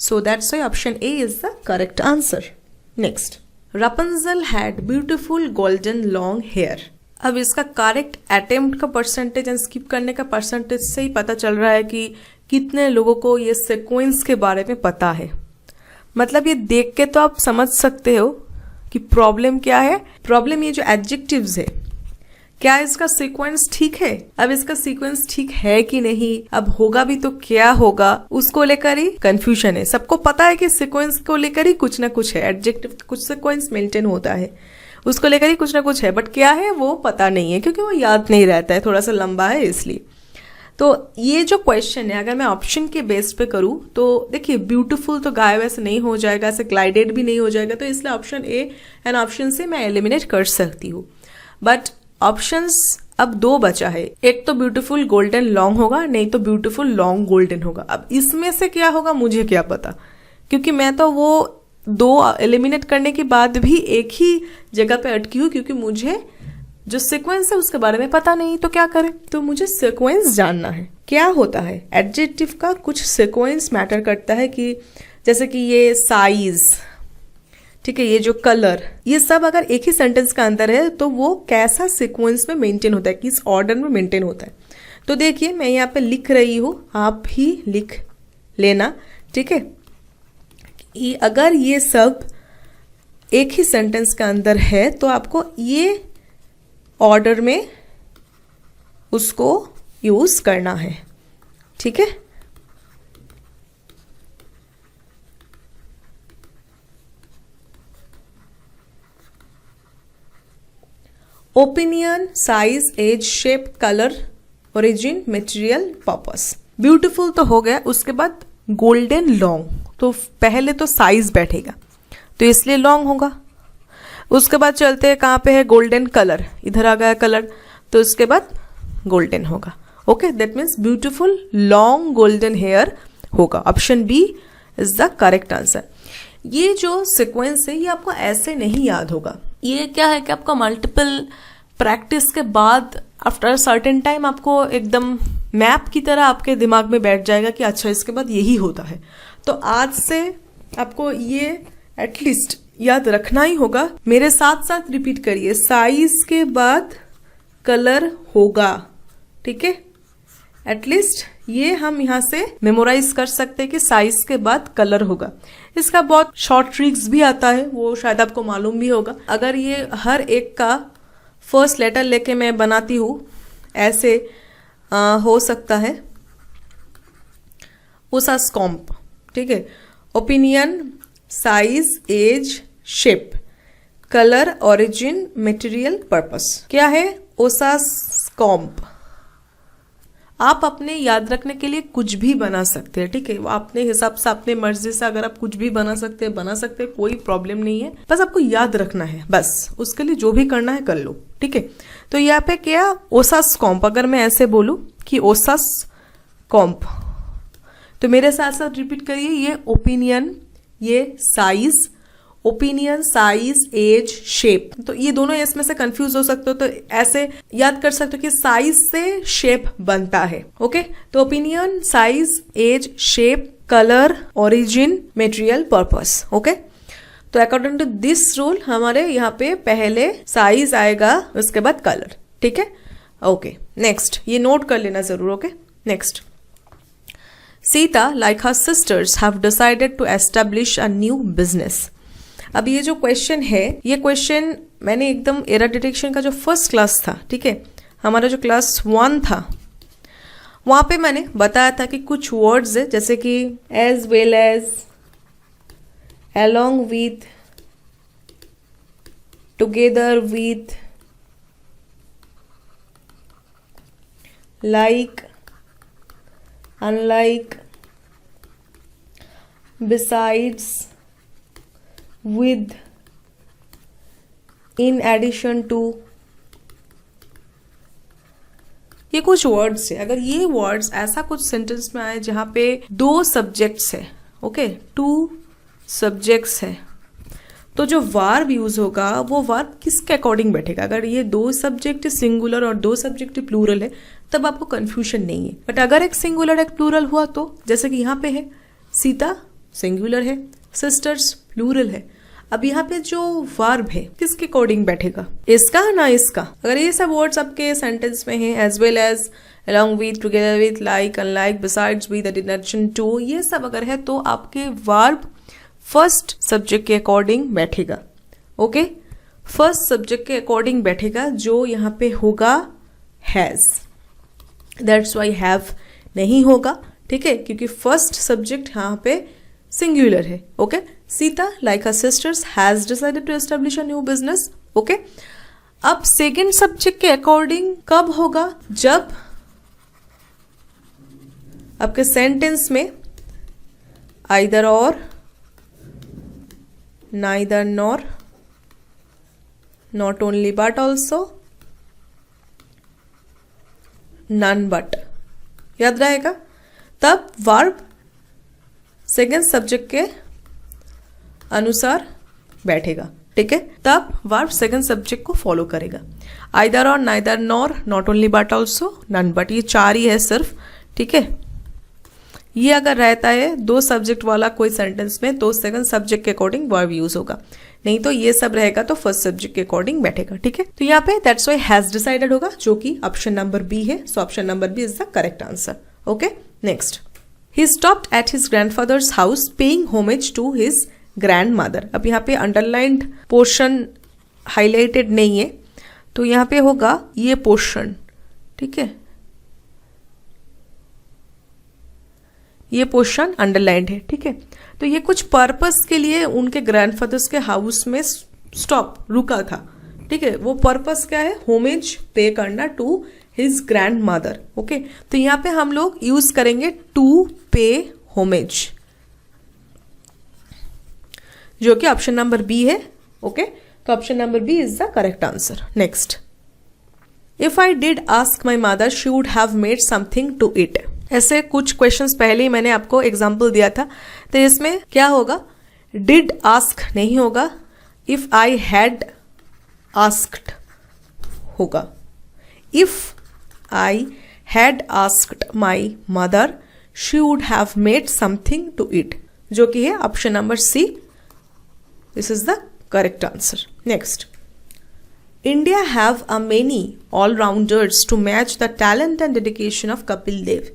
so that's why option A is the correct answer. Next, Rapunzel had beautiful golden long hair. अब इसका correct attempt का percentage and skip करने का percentage से ही पता चल रहा है कि कितने लोगों को ये सीक्वेंस के बारे में पता है। मतलब ये देख के तो आप समझ सकते हो कि प्रॉब्लम क्या है। प्रॉब्लम ये जो एडजेक्टिव्स है, क्या इसका सीक्वेंस ठीक है। अब इसका सीक्वेंस ठीक है कि नहीं, अब होगा भी तो क्या होगा, उसको लेकर ही कंफ्यूजन है। सबको पता है कि सीक्वेंस को लेकर ही कुछ ना कुछ है, एडजेक्टिव का कुछ सीक्वेंस मेंटेन होता है, उसको लेकर ही कुछ ना कुछ है, बट क्या है वो पता नहीं है क्योंकि वो याद नहीं रहता है, थोड़ा सा लंबा है इसलिए। तो ये जो क्वेश्चन है अगर मैं ऑप्शन के बेस पे करूं तो देखिए ब्यूटीफुल तो गायब ऐसे नहीं हो जाएगा, ऐसे ग्लाइडेड भी नहीं हो जाएगा, तो इसलिए ऑप्शन ए एंड ऑप्शन से मैं एलिमिनेट कर सकती हूँ। बट ऑप्शंस अब दो बचा है, एक तो ब्यूटीफुल गोल्डन लॉन्ग होगा, नहीं तो ब्यूटीफुल लॉन्ग गोल्डन होगा। अब इसमें से क्या होगा मुझे क्या पता, क्योंकि मैं तो वो दो एलिमिनेट करने के बाद भी एक ही जगह पे अटकी हूँ, क्योंकि मुझे जो सीक्वेंस है उसके बारे में पता नहीं। तो क्या करें, तो मुझे सीक्वेंस जानना है। क्या होता है एडजेक्टिव का कुछ सीक्वेंस मैटर करता है, कि जैसे कि ये साइज, ठीक है, ये जो कलर, ये सब अगर एक ही सेंटेंस का अंदर है तो वो कैसा सीक्वेंस में मेंटेन होता है, किस ऑर्डर में मेंटेन होता है। तो देखिए मैं यहाँ पे लिख रही हूँ, आप भी लिख लेना, ठीक है। अगर ये सब एक ही सेंटेंस का अंदर है तो आपको ये ऑर्डर में उसको यूज करना है, ठीक है। Opinion, size, age, shape, colour, origin, material, purpose. Beautiful तो हो गया, उसके बाद गोल्डन लॉन्ग, तो पहले तो साइज बैठेगा तो इसलिए लॉन्ग होगा। उसके बाद चलते हैं कहाँ पे है, गोल्डन कलर, इधर आ गया कलर, तो उसके बाद गोल्डन होगा। Okay, that means beautiful long golden hair होगा। Option B is the correct answer. ये जो सीक्वेंस है ये आपको ऐसे नहीं याद होगा, ये क्या है कि आपको मल्टीपल प्रैक्टिस के बाद आफ्टर सर्टेन टाइम आपको एकदम मैप की तरह आपके दिमाग में बैठ जाएगा कि अच्छा इसके बाद यही होता है। तो आज से आपको ये एटलीस्ट याद रखना ही होगा। मेरे साथ साथ रिपीट करिए, साइज के बाद कलर होगा, ठीक है, एटलीस्ट ये हम यहाँ से मेमोराइज कर सकते हैं कि साइज के बाद कलर होगा। इसका बहुत शॉर्ट ट्रिक्स भी आता है, वो शायद आपको मालूम भी होगा। अगर ये हर एक का फर्स्ट लेटर लेके मैं बनाती हूँ, ऐसे हो सकता है ओसास्कॉम्प, ठीक है। Opinion, size, age, shape, colour, origin, material, purpose. क्या है ओसास्कॉम्प? आप अपने याद रखने के लिए कुछ भी बना सकते हैं, ठीक है। वो अपने हिसाब से, अपने मर्जी से अगर आप कुछ भी बना सकते हैं, कोई प्रॉब्लम नहीं है। बस आपको याद रखना है, बस उसके लिए जो भी करना है कर लो, ठीक है। तो यहाँ पे क्या ओसास्कॉम्प, अगर मैं ऐसे बोलूं कि ओसास्कॉम्प, तो मेरे साथ साथ रिपीट करिए। ये ओपिनियन, ये size, opinion, size, age, shape. तो ये दोनों इसमें से कंफ्यूज हो सकते हो, तो ऐसे याद कर सकते हो कि साइज से शेप बनता है, ओके। तो opinion, size, age, shape, colour, origin, material, purpose, okay. तो अकॉर्डिंग टू दिस रूल हमारे यहाँ पे पहले साइज आएगा, उसके बाद कलर, ठीक है, ओके। नेक्स्ट, ये नोट कर लेना जरूर, okay. Next, Sita like her sisters have decided to establish a new business. अब ये जो क्वेश्चन है, ये क्वेश्चन मैंने एकदम एरर डिटेक्शन का जो फर्स्ट क्लास था, ठीक है, हमारा जो क्लास 1 था, वहां पे मैंने बताया था कि कुछ वर्ड्स है जैसे कि as well as, along with, together with, like, unlike, besides, with, in addition to, ये कुछ वर्ड्स है। अगर ये वर्ड्स ऐसा कुछ सेंटेंस में आए जहां पे 2 सब्जेक्ट्स है, ओके, 2 सब्जेक्ट्स है, तो जो वर्ब यूज होगा वो वर्ब किसके अकॉर्डिंग बैठेगा? अगर ये 2 सब्जेक्ट सिंगुलर और 2 सब्जेक्ट प्लूरल है तब आपको कंफ्यूजन नहीं है। बट अगर एक सिंगुलर एक प्लूरल हुआ तो, जैसे कि यहाँ पे है सीता सिंगुलर है, सिस्टर्स प्लूरल है। अब यहाँ पे जो वर्ब है किसके अकॉर्डिंग बैठेगा? इसका ना इसका? अगर ये सब वर्ड्स आपके सेंटेंस में है, as well as, along with, together with, like, unlike, besides, with, in addition to, ये सब अगर है तो आपके वर्ब फर्स्ट सब्जेक्ट के अकॉर्डिंग बैठेगा, ओके। फर्स्ट सब्जेक्ट के अकॉर्डिंग बैठेगा, जो यहाँ पे होगा हैज। दैट्स वाई हैव नहीं होगा, ठीक है, क्योंकि फर्स्ट सब्जेक्ट यहाँ पे सिंगुलर है, okay. Sita like her sisters has decided to establish a new business, okay. अब सेकेंड सब्जेक्ट के अकॉर्डिंग कब होगा? जब आपके सेंटेंस में आइदर और, neither nor, not only but also, none but, याद रहेगा। तब वर्ब सेकेंड सब्जेक्ट के अनुसार बैठेगा, ठीक है। तब वर्ब सेकेंड सब्जेक्ट को फॉलो करेगा। Either or, neither nor, not only but also, none but, ये 4 ही है सिर्फ, ठीक है। ये अगर रहता है 2 सब्जेक्ट वाला कोई सेंटेंस में तो सेकंड सब्जेक्ट के अकॉर्डिंग वर्ब यूज होगा, नहीं तो ये सब रहेगा तो फर्स्ट सब्जेक्ट के अकॉर्डिंग बैठेगा, ठीक है। तो यहाँ पे दैट्स व्हाई हैज डिसाइडेड होगा, जो कि ऑप्शन नंबर बी है। So option number B is the correct answer, okay. Next, he stopped at his grandfather's house paying homage to his grandmother. अब यहाँ पे अंडरलाइंड पोर्शन हाईलाइटेड नहीं है, तो यहाँ पे होगा ये पोर्शन, ठीक है, ये पोर्शन अंडरलाइंड है, ठीक है। तो ये कुछ पर्पस के लिए उनके ग्रैंडफादर्स के हाउस में स्टॉप रुका था, ठीक है। वो पर्पस क्या है? होमेज पे करना to his grand mother, okay. तो यहाँ पे हम लोग यूज करेंगे टू पे होमेज, जो कि ऑप्शन नंबर बी है, ओके। तो option number B is the correct answer. Next, if I did ask my mother she would have made something to it. ऐसे कुछ क्वेश्चंस पहले ही मैंने आपको एग्जाम्पल दिया था, तो इसमें क्या होगा? डिड आस्क नहीं होगा, इफ आई हैड आस्क्ड होगा। If I had asked my mother she would have made something to it, जो कि है option number C. This is the correct answer. Next, India have a many allrounders to match the talent and dedication of Kapil Dev.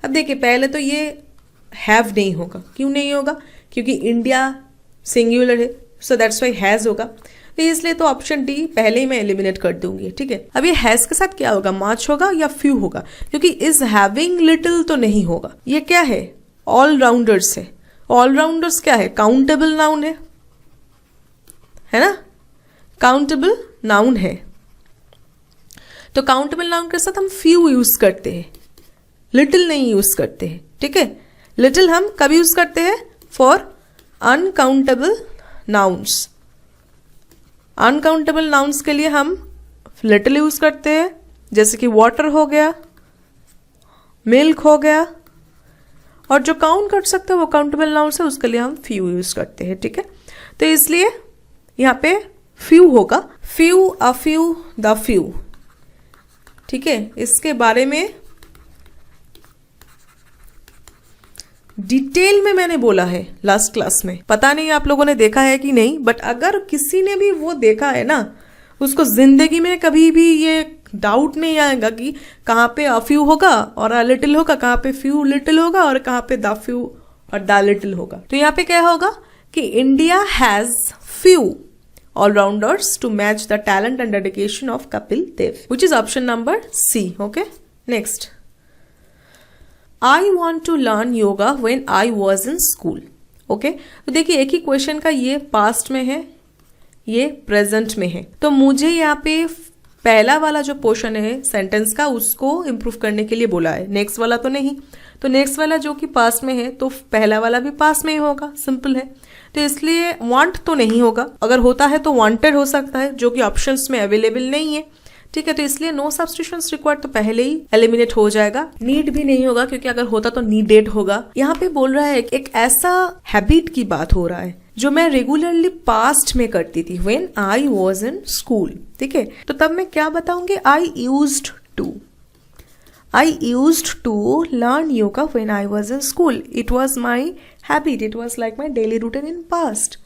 अब देखिए पहले तो ये have नहीं होगा, क्यों नहीं होगा, क्योंकि इंडिया सिंगुलर है, सो दैट्स वाई हैज होगा, तो इसलिए तो ऑप्शन डी पहले ही मैं एलिमिनेट कर दूंगी, ठीक है। अब ये हैज के साथ क्या होगा, मच होगा या फ्यू होगा, क्योंकि इज हैविंग लिटिल तो नहीं होगा। ये क्या है, ऑलराउंडर्स है। ऑलराउंडर्स क्या है, काउंटेबल नाउन है ना, काउंटेबल नाउन है। तो काउंटेबल नाउन के साथ हम फ्यू यूज करते हैं, लिटिल नहीं यूज करते हैं, ठीक है। लिटिल हम कब यूज करते हैं, for uncountable nouns. Uncountable nouns के लिए हम लिटिल यूज करते हैं, जैसे कि वाटर हो गया, मिल्क हो गया, और जो काउंट कर सकते हैं वो काउंटेबल नाउन्स है, उसके लिए हम फ्यू यूज करते हैं, ठीक है। तो इसलिए यहाँ पे फ्यू होगा, few, a few, the few, ठीक है। इसके बारे में डिटेल में मैंने बोला है लास्ट क्लास में, पता नहीं आप लोगों ने देखा है कि नहीं, बट अगर किसी ने भी वो देखा है ना, उसको जिंदगी में कभी भी ये डाउट नहीं आएगा कि कहाँ पे अ फ्यू होगा और अ लिटिल होगा, कहाँ पे फ्यू लिटिल होगा और कहाँ पे द फ्यू और द लिटिल होगा। तो यहाँ पे क्या होगा कि India has few allrounders to match the talent and dedication of Kapil Dev, which is option number C. Okay, next, I want to learn yoga when I was in school. Okay, तो देखिए एक ही क्वेश्चन का ये पास्ट में है, ये present में है, तो मुझे यहाँ पे पहला वाला जो पोर्शन है सेंटेंस का उसको इम्प्रूव करने के लिए बोला है, नेक्स्ट वाला तो नहीं। तो नेक्स्ट वाला जो कि पास्ट में है तो पहला वाला भी पास्ट में ही होगा, सिंपल है। तो इसलिए वांट तो नहीं होगा, अगर होता है तो वांटेड हो सकता है, जो कि ऑप्शंस में अवेलेबल नहीं है, ठीक है। तो इसलिए नो सब्स्टिट्यूशंस रिक्वायर्ड तो पहले ही एलिमिनेट हो जाएगा। नीड भी नहीं होगा, क्योंकि अगर होता तो नीडेड होगा। यहाँ पे बोल रहा है एक ऐसा हैबिट की बात हो रहा है जो मैं रेगुलरली पास्ट में करती थी, when I was in school, ठीक है। तो तब मैं क्या बताऊंगी, I used to learn yoga when I was in school, it was my habit, it was like my daily routine in past,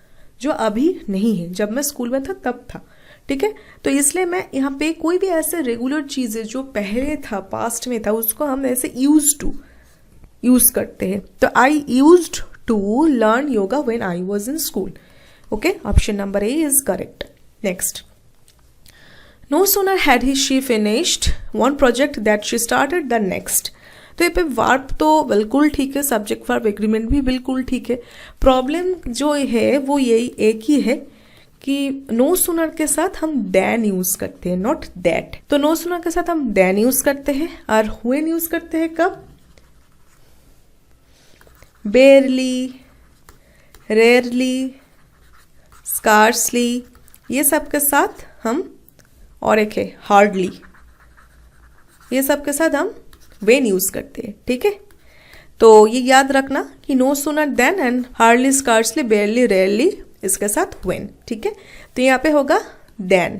जो अभी नहीं है, जब मैं स्कूल में था तब था, ठीक है। तो इसलिए मैं यहाँ पे कोई भी ऐसे रेगुलर चीजें जो पहले था, पास्ट में था, उसको हम ऐसे यूज करते हैं। तो I used to learn yoga when I was in school. Okay, option number A is correct. Next, no sooner had he she finished one project that she started the next. तो ये पे verb तो बिल्कुल ठीक है, subject verb agreement भी बिल्कुल ठीक है। प्रॉब्लम जो है वो यही एक ही है कि नो सूनर के साथ हम देन यूज करते हैं, नॉट दैट। तो नो सूनर के साथ हम देन यूज करते हैं, और व्हेन यूज करते हैं कब, बेयरली, रेयरली, स्कार्सली, ये सब के साथ हम, और एक है हार्डली, ये सब के साथ हम वेन यूज करते हैं, ठीक है। तो ये याद रखना कि no sooner than and hardly, scarcely, barely, rarely, इसके साथ वेन, ठीक है। तो यहाँ पे होगा than.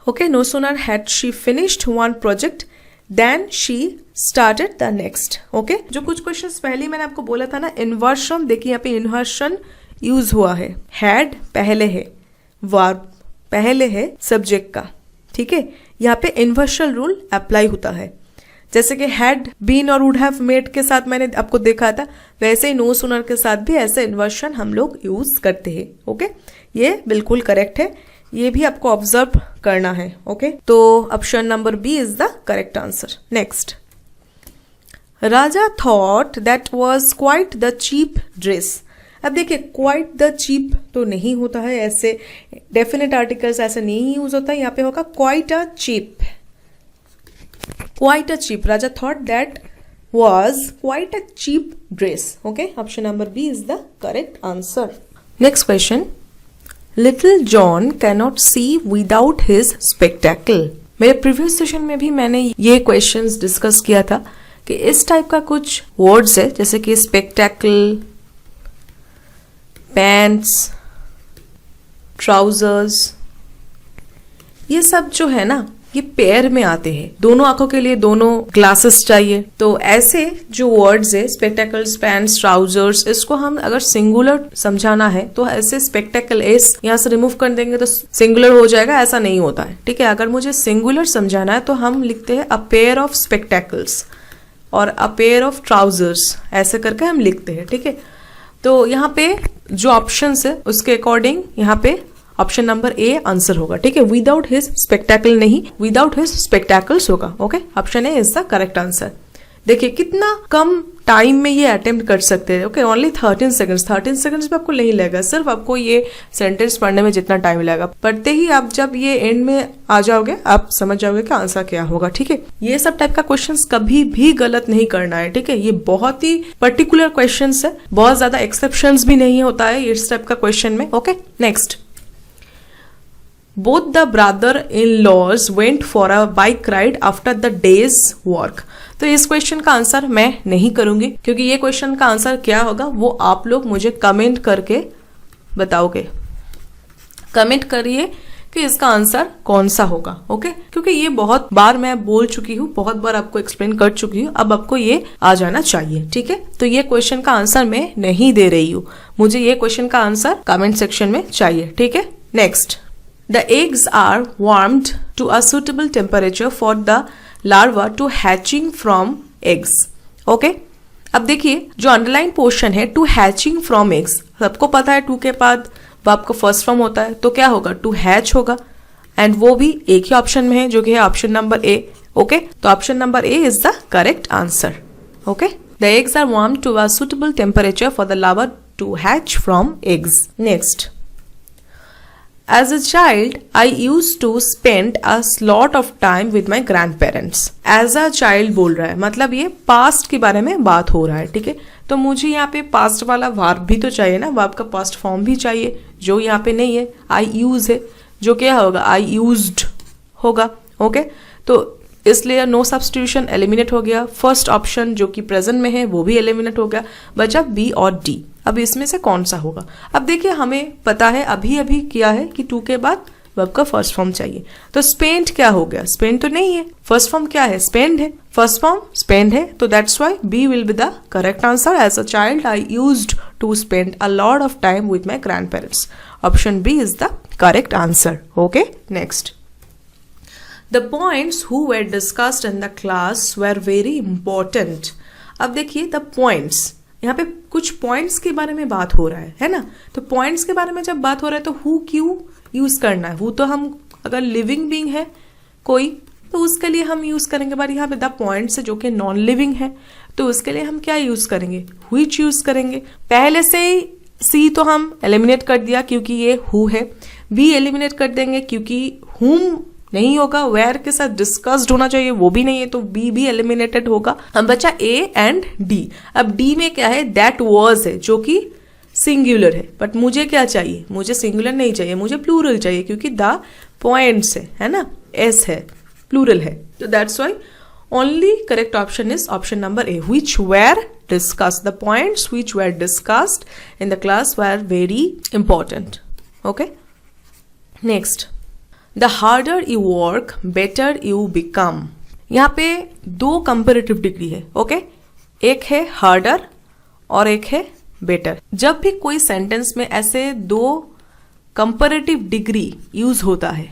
Okay, no sooner had she finished one project than she started the next. Okay, जो कुछ क्वेश्चंस पहले मैंने आपको बोला था ना, इन्वर्शन, देखिए यहाँ पे इन्वर्शन यूज हुआ है, हैड पहले है, वर्ब पहले है सब्जेक्ट का, ठीक है। यहाँ पे इन्वर्शन रूल अप्लाई होता है, जैसे कि हैड बीन और वुड हैव मेड के साथ मैंने आपको देखा था, वैसे ही नो सूनर के साथ भी ऐसे इन्वर्शन हम लोग यूज करते हैं। ओके, ये बिल्कुल करेक्ट है, ये भी आपको ऑब्जर्व करना है। ओके, तो option number B is the correct answer. Next, Raja thought that was quite the cheap dress. अब देखिए क्वाइट द चीप तो नहीं होता है, ऐसे डेफिनेट आर्टिकल्स ऐसे नहीं यूज होता है, यहाँ पे होगा quite a cheap, quite a cheap. Raja thought that was quite a cheap dress. Okay, option number B is the correct answer. Next question, little John cannot see without his spectacle. मेरे previous session में भी मैंने ये questions discuss किया था कि इस type का कुछ वर्ड्स है, जैसे कि स्पेक्टेकल, पैंट्स, ट्राउजर्स, ये सब जो है ना, ये पेयर में आते हैं, दोनों आंखों के लिए दोनों ग्लासेस चाहिए। तो ऐसे जो वर्ड्स है स्पेक्टेकल्स, पैंट्स, ट्राउजर्स, इसको हम अगर सिंगुलर समझाना है तो ऐसे स्पेक्टेकल एस यहाँ से रिमूव कर देंगे तो सिंगुलर हो जाएगा, ऐसा नहीं होता है, ठीक है। अगर मुझे सिंगुलर समझाना है तो हम लिखते हैं अ पेयर ऑफ स्पेक्टेकल्स और अ पेयर ऑफ ट्राउजर्स, ऐसे करके हम लिखते हैं, ठीक है। तो यहाँ पे जो ऑप्शंस है उसके अकॉर्डिंग यहाँ पे ऑप्शन नंबर ए आंसर होगा, ठीक है। विदाउट हिज स्पेक्टेकल नहीं, विदाउट हिज स्पेक्टेकल्स होगा, okay. Option A is the correct answer. देखिए कितना कम टाइम में ये अटेम्प्ट कर सकते हैं, ओके। ओनली 13 सेकंड्स, 13 सेकंड्स में आपको नहीं लगेगा, सिर्फ आपको ये सेंटेंस पढ़ने में जितना टाइम लगेगा, पढ़ते ही आप जब ये एंड में आ जाओगे आप समझ जाओगे कि आंसर क्या होगा, ठीक है। ये सब टाइप का क्वेश्चंस कभी भी गलत नहीं करना है, ठीक है। ये बहुत ही पर्टिकुलर क्वेश्चंस है, बहुत ज्यादा एक्सेप्शंस भी नहीं होता है इस टाइप का क्वेश्चन में, okay. Next, both the brother-in-laws went for a bike ride after the day's work। तो इस क्वेश्चन का आंसर मैं नहीं करूंगी, क्योंकि ये क्वेश्चन का आंसर क्या होगा वो आप लोग मुझे कमेंट करके बताओगे। कमेंट करिए कि इसका आंसर कौन सा होगा, ओके। क्योंकि ये बहुत बार मैं बोल चुकी हूँ, बहुत बार आपको एक्सप्लेन कर चुकी हूँ, अब आपको ये आ जाना चाहिए, ठीक है। तो ये क्वेश्चन का आंसर मैं नहीं दे रही हूँ, मुझे ये क्वेश्चन का आंसर कमेंट सेक्शन में चाहिए, ठीक है। Next, the eggs are warmed to a suitable temperature for the larva to hatching from eggs, okay। अब देखिए जो अंडरलाइन पोर्शन है टू हैचिंग फ्रॉम एग्स, सबको पता है टू के बाद वर्ब का फर्स्ट फॉर्म होता है, तो क्या होगा, टू हैच होगा, एंड वो भी एक ही ऑप्शन में है जो कि है ऑप्शन नंबर ए, ओके। तो option number A is the correct answer, okay. The eggs are warmed to a suitable temperature for the larva to hatch from eggs. Next, As a child, I used to spend a lot of time with my grandparents. As a child बोल रहा है, मतलब ये past के बारे में बात हो रहा है, ठीक है। तो मुझे यहाँ पे पास्ट वाला वर्ब भी तो चाहिए ना, वर्ब का पास्ट फॉर्म भी चाहिए, जो यहाँ पे नहीं है। आई यूज है, जो क्या होगा, आई यूज्ड होगा, ओके। तो इसलिए नो सब्स्टिट्यूशन एलिमिनेट हो गया। फर्स्ट ऑप्शन जो कि प्रेजेंट में है वो भी एलिमिनेट हो गया, बचा बी और डी। अब इसमें से कौन सा होगा, अब देखिए हमें पता है अभी अभी किया है कि टू के बाद वर्ब का फर्स्ट फॉर्म चाहिए, तो स्पेंड क्या हो गया, स्पेंड तो नहीं है, फर्स्ट फॉर्म क्या है, स्पेंड है, फर्स्ट फॉर्म स्पेंड है, तो that's why B will be the correct answer. As a child I used to spend a lot of time with my grand parents, option B is the correct answer, okay. Next, The points who were discussed in the class were very important। अब देखिए the points, यहाँ पे कुछ points के बारे में बात हो रहा है ना। तो पॉइंट्स के बारे में जब बात हो रहा है तो हु क्यों यूज करना है, हु तो हम अगर लिविंग बीइंग है कोई तो उसके लिए हम यूज करेंगे, बट यहाँ पे द पॉइंट्स है जो कि नॉन लिविंग है, तो उसके लिए हम क्या यूज करेंगे, व्हिच यूज करेंगे। पहले से ही सी तो हम एलिमिनेट कर दिया क्योंकि ये हु है, बी एलिमिनेट कर देंगे क्योंकि हुम नहीं होगा, वेयर के साथ डिस्कस्ड होना चाहिए वो भी नहीं है, तो बी भी एलिमिनेटेड होगा। हम बचा ए एंड डी। अब डी में क्या है, दैट वाज है जो कि सिंगुलर है, बट मुझे क्या चाहिए, मुझे सिंगुलर नहीं चाहिए, मुझे प्लूरल चाहिए क्योंकि द पॉइंट्स है ना, एस है, प्लूरल है, तो that's why only correct option is option number A, which were discussed. The points which were discussed in the class were very important, okay. Next, the harder you work better you become. यहाँ पे दो comparative degree है, okay. एक है harder और एक है better. जब भी कोई सेंटेंस में ऐसे दो कंपेरेटिव डिग्री यूज होता है,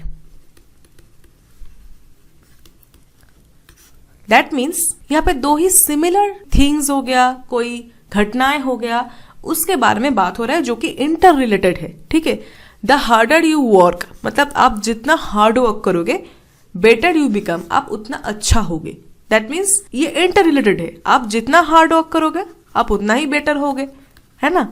दैट मीन्स यहाँ पे दो ही सिमिलर थिंग्स हो गया, कोई घटनाएं हो गया, उसके बारे में बात हो रहा है जो कि इंटर रिलेटेड है, ठीक है। द हार्डर यू वर्क मतलब आप जितना हार्ड वर्क करोगे, बेटर यू बिकम आप उतना अच्छा होगे, दैट मीन्स ये इंटर रिलेटेड है। आप जितना हार्ड वर्क करोगे आप उतना ही बेटर होगे, है ना।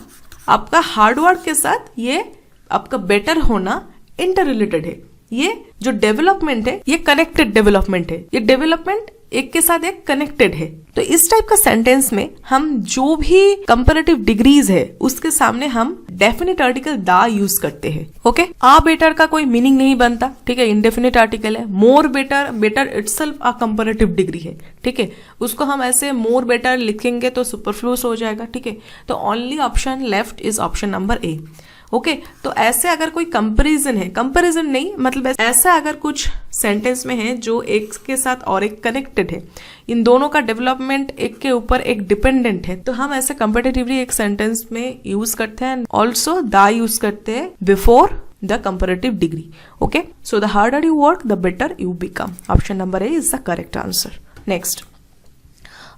आपका हार्ड वर्क के साथ ये आपका बेटर होना इंटर रिलेटेड है। ये जो डेवलपमेंट है ये कनेक्टेड डेवलपमेंट है, ये डेवलपमेंट एक के साथ एक कनेक्टेड है। तो इस टाइप का सेंटेंस में हम जो भी कंपैरेटिव डिग्रीज है उसके सामने हम डेफिनेट आर्टिकल दा यूज करते हैं, ओके। आ बेटर का कोई मीनिंग नहीं बनता, ठीक है, इंडेफिनेट आर्टिकल है। More better, better itself a comparative degree है, ठीक है, उसको हम ऐसे मोर बेटर लिखेंगे तो सुपरफ्लूअस हो जाएगा, ठीक है। तो only option left is option number A, okay. तो ऐसे अगर कोई कंपैरिजन है, कंपैरिजन नहीं मतलब ऐसा अगर कुछ सेंटेंस में है जो एक के साथ और एक कनेक्टेड है, इन दोनों का डेवलपमेंट एक के ऊपर एक डिपेंडेंट है, तो हम ऐसे कंपेरेटिवली एक सेंटेंस में यूज करते हैं, ऑल्सो द यूज करते हैं before the comparative degree. Okay, so the harder you work, the better you become. Option number A is the correct answer. Next,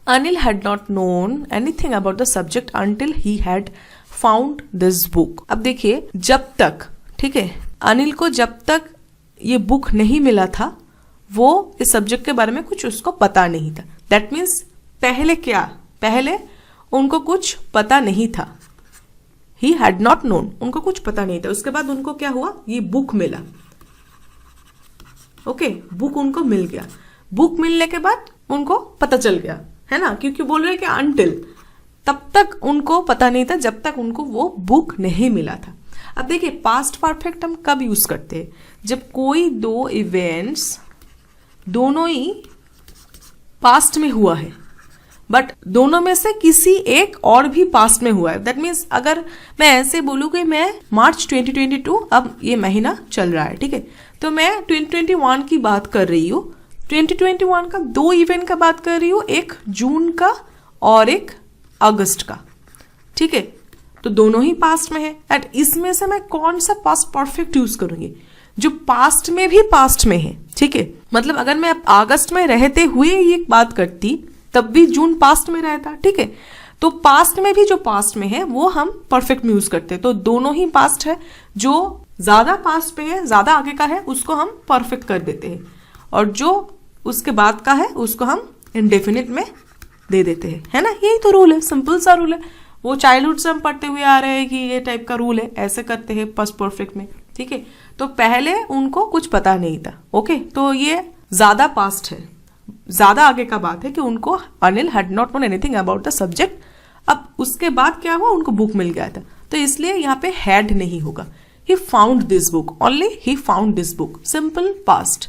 Anil had not known anything about the subject until he had found this book. अब देखिए, जब तक, ठीक है, अनिल को जब तक ये बुक नहीं मिला था वो इस सब्जेक्ट के बारे में कुछ उसको पता नहीं था. दैट मीन्स पहले क्या, पहले उनको कुछ पता नहीं था. He had not known, उनको कुछ पता नहीं था. उसके बाद उनको क्या हुआ, ये बुक मिला. ओके, बुक उनको मिल गया. बुक मिलने के बाद उनको पता चल गया, है ना, क्योंकि बोल रहे हैं कि until, तब तक उनको पता नहीं था जब तक उनको वो बुक नहीं मिला था. अब देखिए, पास्ट परफेक्ट हम कब यूज करते हैं, जब कोई दो इवेंट्स दोनों ही पास्ट में हुआ है, बट दोनों में से किसी एक और भी पास्ट में हुआ है. दैट मीन्स अगर मैं ऐसे बोलूँ कि मैं मार्च 2022, अब ये महीना चल रहा है, ठीक है, तो मैं 2021 की बात कर रही हूँ. 2021 का दो इवेंट का बात कर रही हूँ, एक जून का और एक अगस्त का, ठीक है, तो दोनों ही पास्ट में है. एंड इसमें से मैं कौन सा पास्ट परफेक्ट यूज करूंगी, जो पास्ट में भी पास्ट में है, ठीक है. मतलब अगर मैं अगस्त में रहते हुए ये बात करती तब भी जून पास्ट में रहता, ठीक है, तो पास्ट में भी जो पास्ट में है वो हम परफेक्ट में यूज करते हैं. तो दोनों ही पास्ट है, जो ज्यादा पास्ट में है, ज्यादा आगे का है, उसको हम परफेक्ट कर देते हैं, और जो उसके बाद का है उसको हम इंडेफिनिट में दे देते हैं, है ना. यही तो रूल है, सिंपल सा रूल है. वो चाइल्डहुड से हम पढ़ते हुए आ रहे हैं कि ये टाइप का रूल है, ऐसे करते हैं पास्ट परफेक्ट में, ठीक है. तो पहले उनको कुछ पता नहीं था, ओके, तो ये ज्यादा पास्ट है, ज्यादा आगे का बात है कि उनको Anil had not known anything about the subject. अब उसके बाद क्या हुआ, उनको बुक मिल गया था, तो इसलिए यहाँ पे हैड नहीं होगा. He found this book, only he found this book, simple past.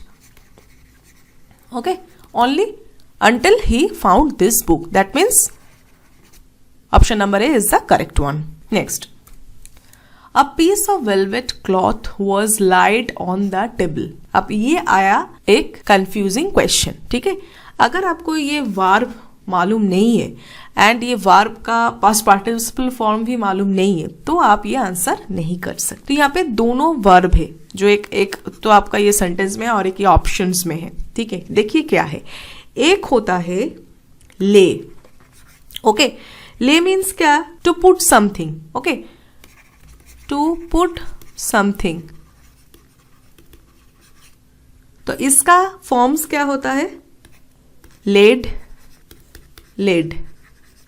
Okay, only until he found this book. That means option number A is the correct one. Next, a piece of velvet cloth was laid on the table. अब ये आया एक confusing question, ठीक है. अगर आपको ये verb मालूम नहीं है एंड ये verb का past participle form भी मालूम नहीं है, तो आप ये आंसर नहीं कर सकते. तो यहाँ पे दोनों verb है, जो एक तो आपका ये सेंटेंस में है और एक ये ऑप्शंस में है, ठीक है. देखिए क्या है, एक होता है ले. ओके, ले मीन्स क्या, to put something. Okay, to put something. तो इसका फॉर्म्स क्या होता है, लेड, लेड.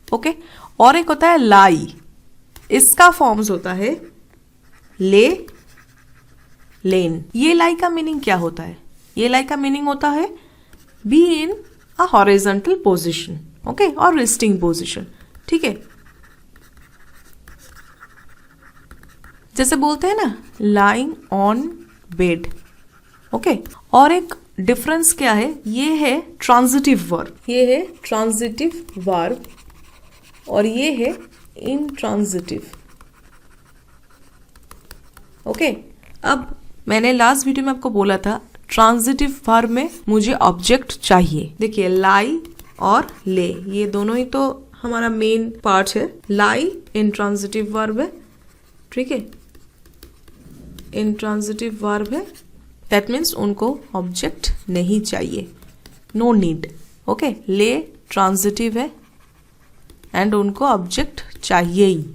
ओके, और एक होता है लाई, इसका फॉर्म्स होता है ले, लेन. ये लाई का मीनिंग क्या होता है, ये लाई का मीनिंग होता है be in a horizontal position, okay, और resting position, ठीक है. जैसे बोलते हैं ना, lying on bed, okay. और एक डिफरेंस क्या है, ये है transitive verb, ये है transitive verb और ये है intransitive, okay. अब मैंने लास्ट वीडियो में आपको बोला था ट्रांजिटिव वर्ब में मुझे ऑब्जेक्ट चाहिए. देखिए, लाई और ले, ये दोनों ही तो हमारा मेन पार्ट है. लाई इंट्रांजिटिव वर्ब है, ठीक है, इंट्रांजिटिव वर्ब है. दैट मीन्स उनको ऑब्जेक्ट नहीं चाहिए, नो नीड. ओके, ले ट्रांजिटिव है एंड उनको ऑब्जेक्ट चाहिए ही.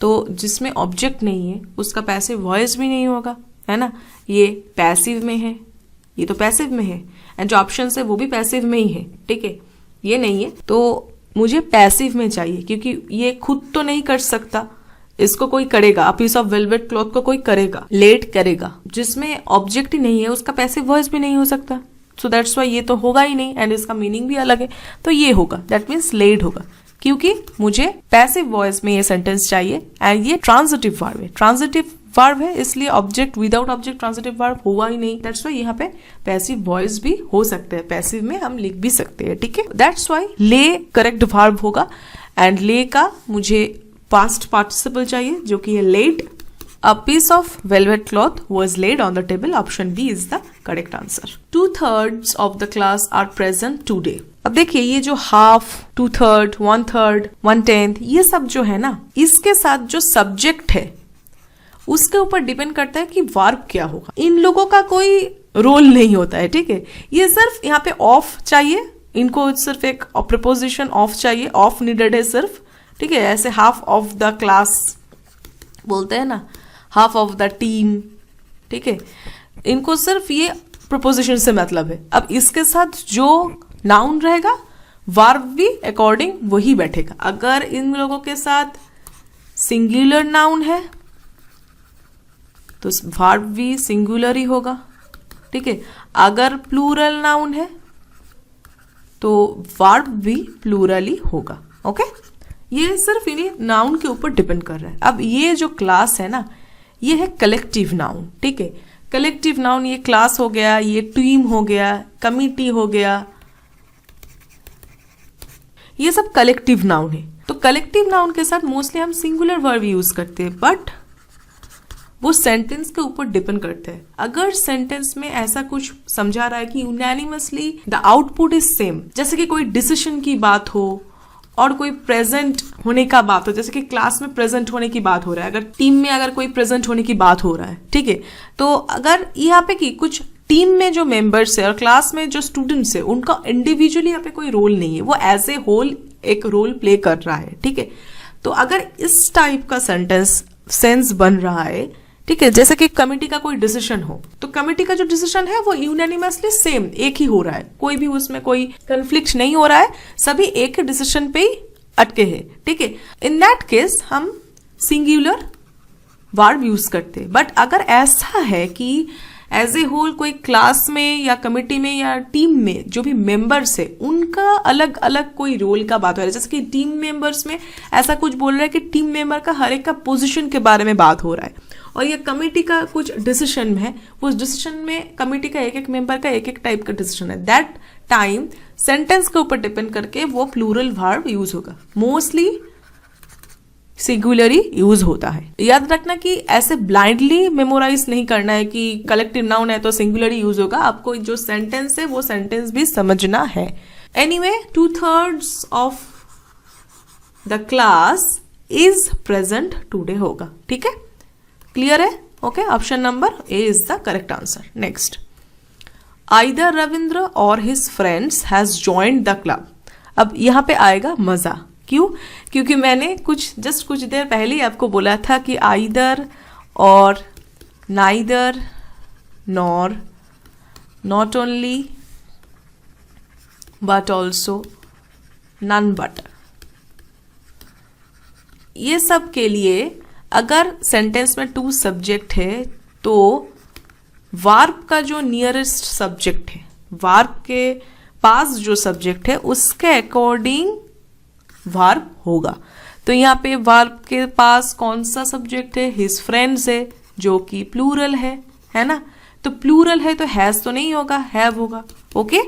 तो जिसमें ऑब्जेक्ट नहीं है उसका पैसिव वॉइस भी नहीं होगा, है ना. ये पैसिव में है, ये तो पैसिव में है, एंड जो ऑप्शन है वो भी पैसिव में ही है, ठीक है. ये नहीं है, तो मुझे पैसिव में चाहिए, क्योंकि ये खुद तो नहीं कर सकता, इसको कोई करेगा. A piece of velvet cloth को कोई करेगा, लेट करेगा. जिसमें ऑब्जेक्ट ही नहीं है उसका पैसिव वॉइस भी नहीं हो सकता, सो दैट्स वाई ये तो होगा ही नहीं, एंड इसका मीनिंग भी अलग है. तो ये होगा, दैट मीन्स लेड होगा, क्योंकि मुझे पैसिव वॉइस में ये सेंटेंस चाहिए एंड ये ट्रांजिटिव वर्ब है. ट्रांजिटिव वर्ब है, इसलिए object without object transitive verb हुआ ही नहीं. दैट्स वाई यहाँ पे पैसिव वॉइस भी हो सकते हैं, पैसिव में हम लिख भी सकते हैं, ठीक है. दैट्स वाई ले करेक्ट वर्ब होगा एंड ले का मुझे पास्ट पार्टिसिपल चाहिए जो कि है lead, A piece of velvet cloth was laid on the table. Option B is the correct answer. 2/3 of the class are present today. अब देखिए ये जो हाफ, 2/3, 1/3, 1/10 ये सब जो है ना, इसके साथ जो सब्जेक्ट है उसके ऊपर डिपेंड करता है कि वर्ब क्या होगा. इन लोगों का कोई रोल नहीं होता है, ठीक है. ये सिर्फ यहाँ पे ऑफ चाहिए, इनको सिर्फ एक प्रीपोजिशन ऑफ चाहिए, ऑफ नीडेड है सिर्फ, ठीक है. ऐसे हाफ ऑफ द क्लास बोलते हैं ना, हाफ ऑफ द टीम, ठीक है. इनको सिर्फ ये प्रपोजिशन से मतलब है. अब इसके साथ जो नाउन रहेगा वर्ब भी अकॉर्डिंग वही बैठेगा. अगर इन लोगों के साथ सिंगुलर नाउन है तो वर्ब भी सिंगुलर ही होगा, ठीक है. अगर प्लूरल नाउन है तो वर्ब भी प्लूरल ही होगा. ओके, ये सिर्फ इन्हीं नाउन के ऊपर डिपेंड कर रहा है. अब ये जो क्लास है ना, ये है कलेक्टिव नाउन, ठीक है. कलेक्टिव नाउन ये क्लास हो गया, ये टीम हो गया, कमिटी हो गया, ये सब कलेक्टिव नाउन है. तो कलेक्टिव नाउन के साथ मोस्टली हम सिंगुलर वर्ब यूज करते हैं, बट वो सेंटेंस के ऊपर डिपेंड करता है. अगर सेंटेंस में ऐसा कुछ समझा रहा है कि unanimously the output is same, जैसे कि कोई डिसीजन की बात हो और कोई प्रेजेंट होने का बात हो, जैसे कि क्लास में प्रेजेंट होने की बात हो रहा है, अगर टीम में अगर कोई प्रेजेंट होने की बात हो रहा है, ठीक है. तो अगर यहाँ पे कि कुछ टीम में जो मेंबर्स है और क्लास में जो स्टूडेंट्स है उनका इंडिविजुअली यहाँ पे कोई रोल नहीं है, वो एज ए होल एक रोल प्ले कर रहा है, ठीक है. तो अगर इस टाइप का सेंस बन रहा है, ठीक है, जैसे कि कमिटी का कोई डिसीजन हो, तो कमिटी का जो डिसीजन है वो यूनैनिमसली सेम एक ही हो रहा है, कोई भी उसमें कोई कंफ्लिक्ट नहीं हो रहा है, सभी एक ही डिसीजन पे ही अटके हैं, ठीक है. इन दैट केस हम सिंगुलर वर्ब यूज करते हैं. बट अगर ऐसा है कि एज ए होल कोई क्लास में या कमिटी में या टीम में जो भी मेंबर्स है उनका अलग अलग कोई रोल का बात हो रहा है, जैसे कि टीम मेंबर्स में ऐसा कुछ बोल रहा है कि टीम मेंबर का हर एक का पोजीशन के बारे में बात हो रहा है, और ये कमिटी का कुछ डिसीजन है, उस डिसीजन में कमिटी का एक एक मेंबर का एक एक टाइप का डिसीजन है, दैट टाइम सेंटेंस के ऊपर डिपेंड करके वो प्लूरल वर्ब यूज होगा. मोस्टली सिंगुलर ही यूज होता है. याद रखना कि ऐसे ब्लाइंडली मेमोराइज नहीं करना है कि कलेक्टिव नाउन है तो सिंगुलर ही यूज होगा. आपको जो सेंटेंस है वो सेंटेंस भी समझना है. Anyway 2/3 of the class is present today होगा, ठीक है. क्लियर है? Okay, option number A is the correct answer. Next, either Ravindra और his friends has joined the club. अब यहाँ पे आएगा मजा. क्यों? क्योंकि मैंने कुछ देर पहले ही आपको बोला था कि either or neither nor, not only but also, none but, ये सब के लिए अगर सेंटेंस में टू सब्जेक्ट है तो वर्ब का जो नियरेस्ट सब्जेक्ट है, वर्ब के पास जो सब्जेक्ट है उसके अकॉर्डिंग वर्ब होगा. तो यहाँ पे वर्ब के पास कौन सा सब्जेक्ट है? हिज फ्रेंड्स है, जो कि प्लूरल है ना. तो प्लूरल है तो हैज तो नहीं होगा, हैव होगा. ओके,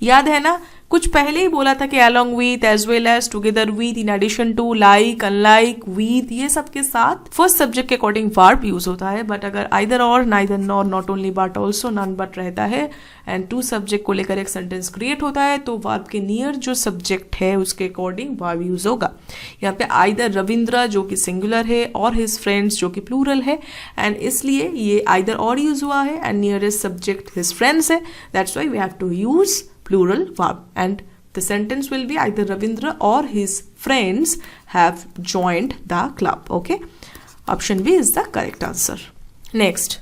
याद है ना, कुछ पहले ही बोला था कि along with, as well as, together with, in addition to, like, unlike, with, ये सब के साथ फर्स्ट सब्जेक्ट के अकॉर्डिंग वर्ब यूज होता है. बट अगर either or, neither nor, not only but also, none but रहता है एंड टू सब्जेक्ट को लेकर एक सेंटेंस क्रिएट होता है, तो वर्ब के नियर जो सब्जेक्ट है उसके अकॉर्डिंग वर्ब यूज होगा. यहाँ पे आइदर रविंद्र जो कि सिंगुलर है और हिज फ्रेंड्स जो कि प्लूरल है, एंड इसलिए ये आइदर और यूज हुआ है and nearest subject his friends है. That's why we have to use plural verb and the sentence will be either Ravindra or his friends have joined the club. Okay, option B is the correct answer. Next,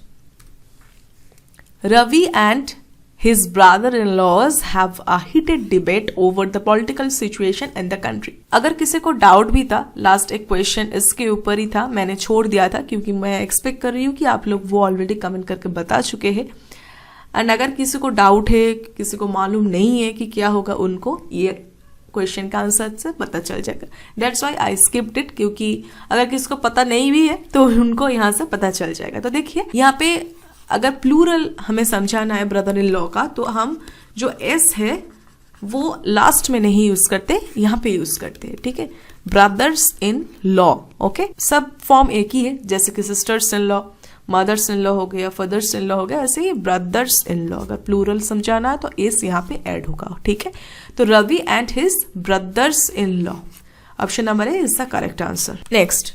Ravi and his brother-in-laws have a heated debate over the political situation in the country. अगर किसी को doubt भी था, last एक question इसके ऊपर ही था, मैंने छोड़ दिया था क्योंकि मैं एक्सपेक्ट कर रही हूँ कि आप लोग वो ऑलरेडी कमेंट करके बता चुके हैं. एंड अगर किसी को डाउट है, किसी को मालूम नहीं है कि क्या होगा, उनको ये क्वेश्चन का आंसर से पता चल जाएगा. That's why I skipped it, क्योंकि अगर किसी को पता नहीं भी है तो उनको यहाँ से पता चल जाएगा. तो देखिए यहाँ पे अगर प्लूरल हमें समझाना है ब्रदर इन लॉ का, तो हम जो एस है वो लास्ट में नहीं यूज करते, यहाँ पे यूज करते हैं. ठीक है, ब्रदर्स इन लॉ। ओके, सब फॉर्म एक ही है, जैसे कि sisters in law, mother's in law हो गया, फादर्स इन लॉ हो गया, ऐसे ही ब्रदर्स इन लॉ। अगर प्लूरल समझाना है तो एस यहाँ पे ऐड होगा, ठीक है। तो Ravi and his brothers in law, option number A is the correct answer. Next,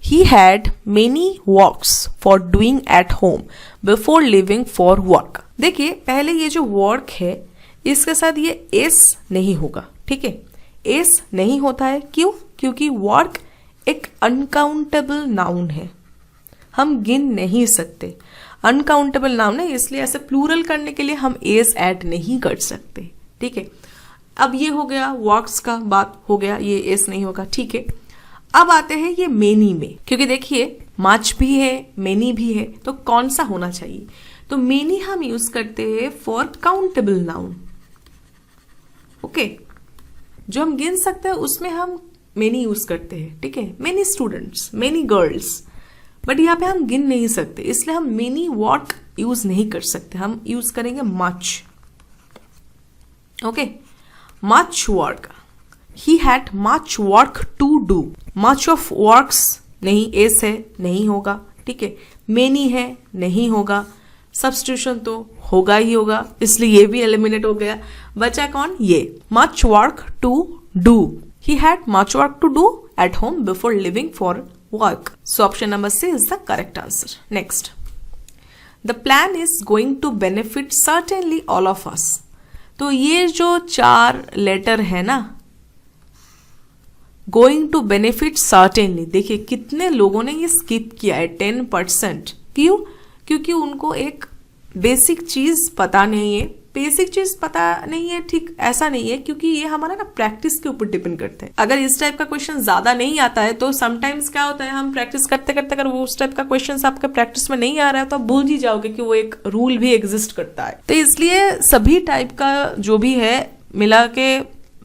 he had many works for doing at home before living for work. देखिए पहले ये जो वर्क है इसके साथ ये एस नहीं होगा, ठीक है। एस नहीं होता है, क्यों? क्योंकि वर्क एक अनकाउंटेबल नाउन है, हम गिन नहीं सकते। अनकाउंटेबल नाउन है, इसलिए ऐसे प्लूरल करने के लिए हम एस ऐड नहीं कर सकते, ठीक है। अब ये हो गया वर्क्स का बात हो गया, ये एस नहीं होगा, ठीक है। अब आते हैं ये मेनी में, क्योंकि देखिए मच भी है, मेनी भी है, तो कौन सा होना चाहिए? तो मेनी हम यूज करते हैं फॉर काउंटेबल नाउन। ओके, जो हम गिन सकते हैं उसमें हम मेनी यूज करते हैं, ठीक है। Many students, many girls, but यहाँ पे हम गिन नहीं सकते, इसलिए हम मेनी वर्क यूज नहीं कर सकते, हम यूज करेंगे much. Okay, much work, he had much work to do. Much of works नहीं, एस है, नहीं होगा, ठीक है। मेनी है, नहीं होगा, सब्स्टिट्यूशन तो होगा ही होगा, इसलिए ये भी एलिमिनेट हो गया। बचा कौन? ये much work to do. He had much work to do at home before living for work. So option number C is the correct answer. Next, the plan is going to benefit certainly all of us. तो ये जो 4 letter है ना, going to benefit certainly, देखिए कितने लोगों ने ये स्किप किया है, 10%। क्यों? क्योंकि उनको एक बेसिक चीज पता नहीं है। बेसिक चीज पता नहीं है, ठीक, ऐसा नहीं है, क्योंकि ये हमारा ना प्रैक्टिस के ऊपर डिपेंड करते हैं। अगर इस टाइप का क्वेश्चन ज्यादा नहीं आता है तो समटाइम्स क्या होता है, हम प्रैक्टिस करते करते अगर वो उस टाइप का क्वेश्चन आपके प्रैक्टिस में नहीं आ रहा है तो आप भूल ही जाओगे कि वो एक रूल भी एग्जिस्ट करता है। तो इसलिए सभी टाइप का जो भी है मिला के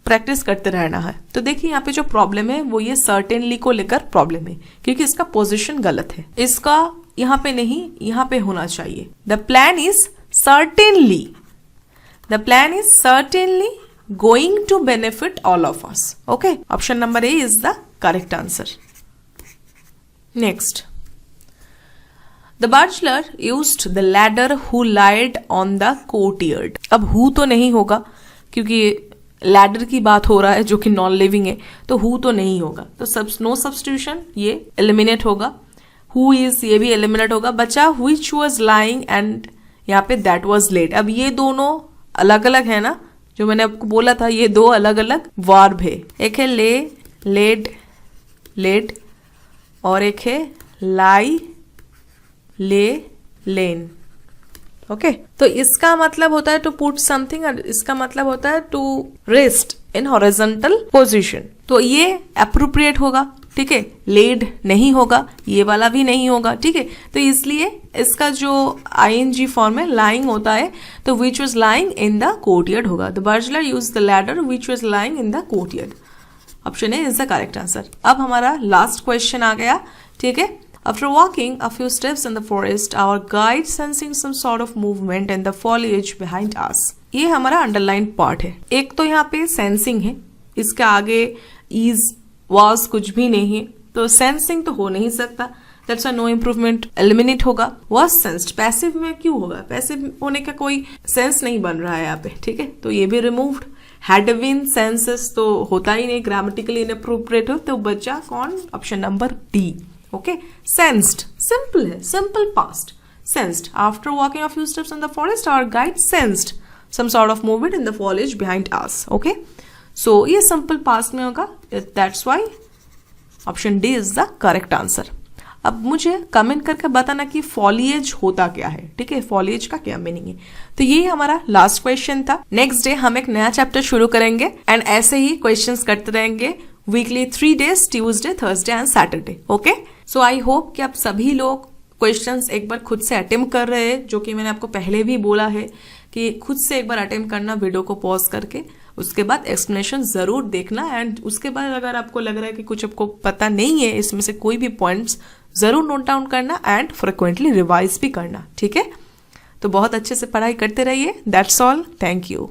प्रैक्टिस करते रहना है। तो देखिए यहाँ पे जो प्रॉब्लम है वो ये सर्टेनली को लेकर प्रॉब्लम है, क्योंकि इसका पोजीशन गलत है, इसका यहाँ पे नहीं, यहाँ पे होना चाहिए। The plan is certainly, the plan is certainly going to benefit all of us. Okay, option number A is the correct answer. Next, the bachelor used the ladder who lied on the courtyard. अब who तो नहीं होगा, क्योंकि ladder की बात हो रहा है जो कि नॉन लिविंग है, तो हु तो नहीं होगा, तो नो सब्स्टिट्यूशन, ये एलिमिनेट होगा। हु इज, ये भी एलिमिनेट होगा। बचा व्हिच वाज लाइंग एंड यहाँ पे दैट वाज लेड। अब ये दोनों अलग अलग है ना, जो मैंने आपको बोला था, ये 2 अलग अलग वर्ब है। एक है ले, लेड, लेड, और एक है लाई, ले, लेन। ओके, तो इसका मतलब होता है टू पुट समथिंग, और इसका मतलब होता है to rest in horizontal position. तो ये अप्रोप्रिएट होगा, ठीक है। लेड नहीं होगा, ये वाला भी नहीं होगा, ठीक है। तो इसलिए इसका जो आईएनजी फॉर्म है, लाइंग होता है, तो which was lying in the courtyard होगा। The bachelor use the ladder which was lying in the courtyard. Option A is the correct answer. अब हमारा लास्ट क्वेश्चन आ गया, ठीक है। After walking a few steps in the forest, our guide sensing some sort of movement in the foliage behind us. ये हमारा underline part है। एक तो यहाँ पे सेंसिंग है, इसके आगे इज, वाज कुछ भी नहीं है, तो सेंसिंग तो हो नहीं सकता, दैट्स नो इम्प्रूवमेंट, एलिमिनेट होगा। वाज सेंस्ड, पैसिव में क्यों होगा? पैसिव होने का कोई सेंस नहीं बन रहा है यहाँ पे, ठीक है, तो ये भी रिमूव्ड। हैड बीन सेंसेस तो होता ही नहीं, ग्रामेटिकली इनअप्रोप्रिएट हो, तो बचा कौन? Option number D. Okay, sensed simple है, simple past, sensed. After walking a few steps in the forest our guide sensed some sort of movement in the foliage behind us. Okay, so ये simple past में होगा, that's why option D is the correct answer. अब मुझे comment करके बताना कि foliage होता क्या है, ठीक है, फॉलिएज का क्या मीनिंग है। तो ये हमारा लास्ट क्वेश्चन था। नेक्स्ट डे हम एक नया चैप्टर शुरू करेंगे एंड ऐसे ही क्वेश्चंस करते रहेंगे weekly 3 days, Tuesday, Thursday and Saturday. Okay, so I hope कि आप सभी लोग क्वेश्चंस एक बार खुद से अटेम्प्ट कर रहे हैं, जो कि मैंने आपको पहले भी बोला है कि खुद से एक बार अटेम्प्ट करना, वीडियो को पॉज करके, उसके बाद एक्सप्लेनेशन जरूर देखना, एंड उसके बाद अगर आपको लग रहा है कि कुछ आपको पता नहीं है, इसमें से कोई भी पॉइंट्स जरूर नोट डाउन करना एंड फ्रिक्वेंटली रिवाइज भी करना, ठीक है। तो बहुत अच्छे से पढ़ाई करते रहिए। That's all, thank you.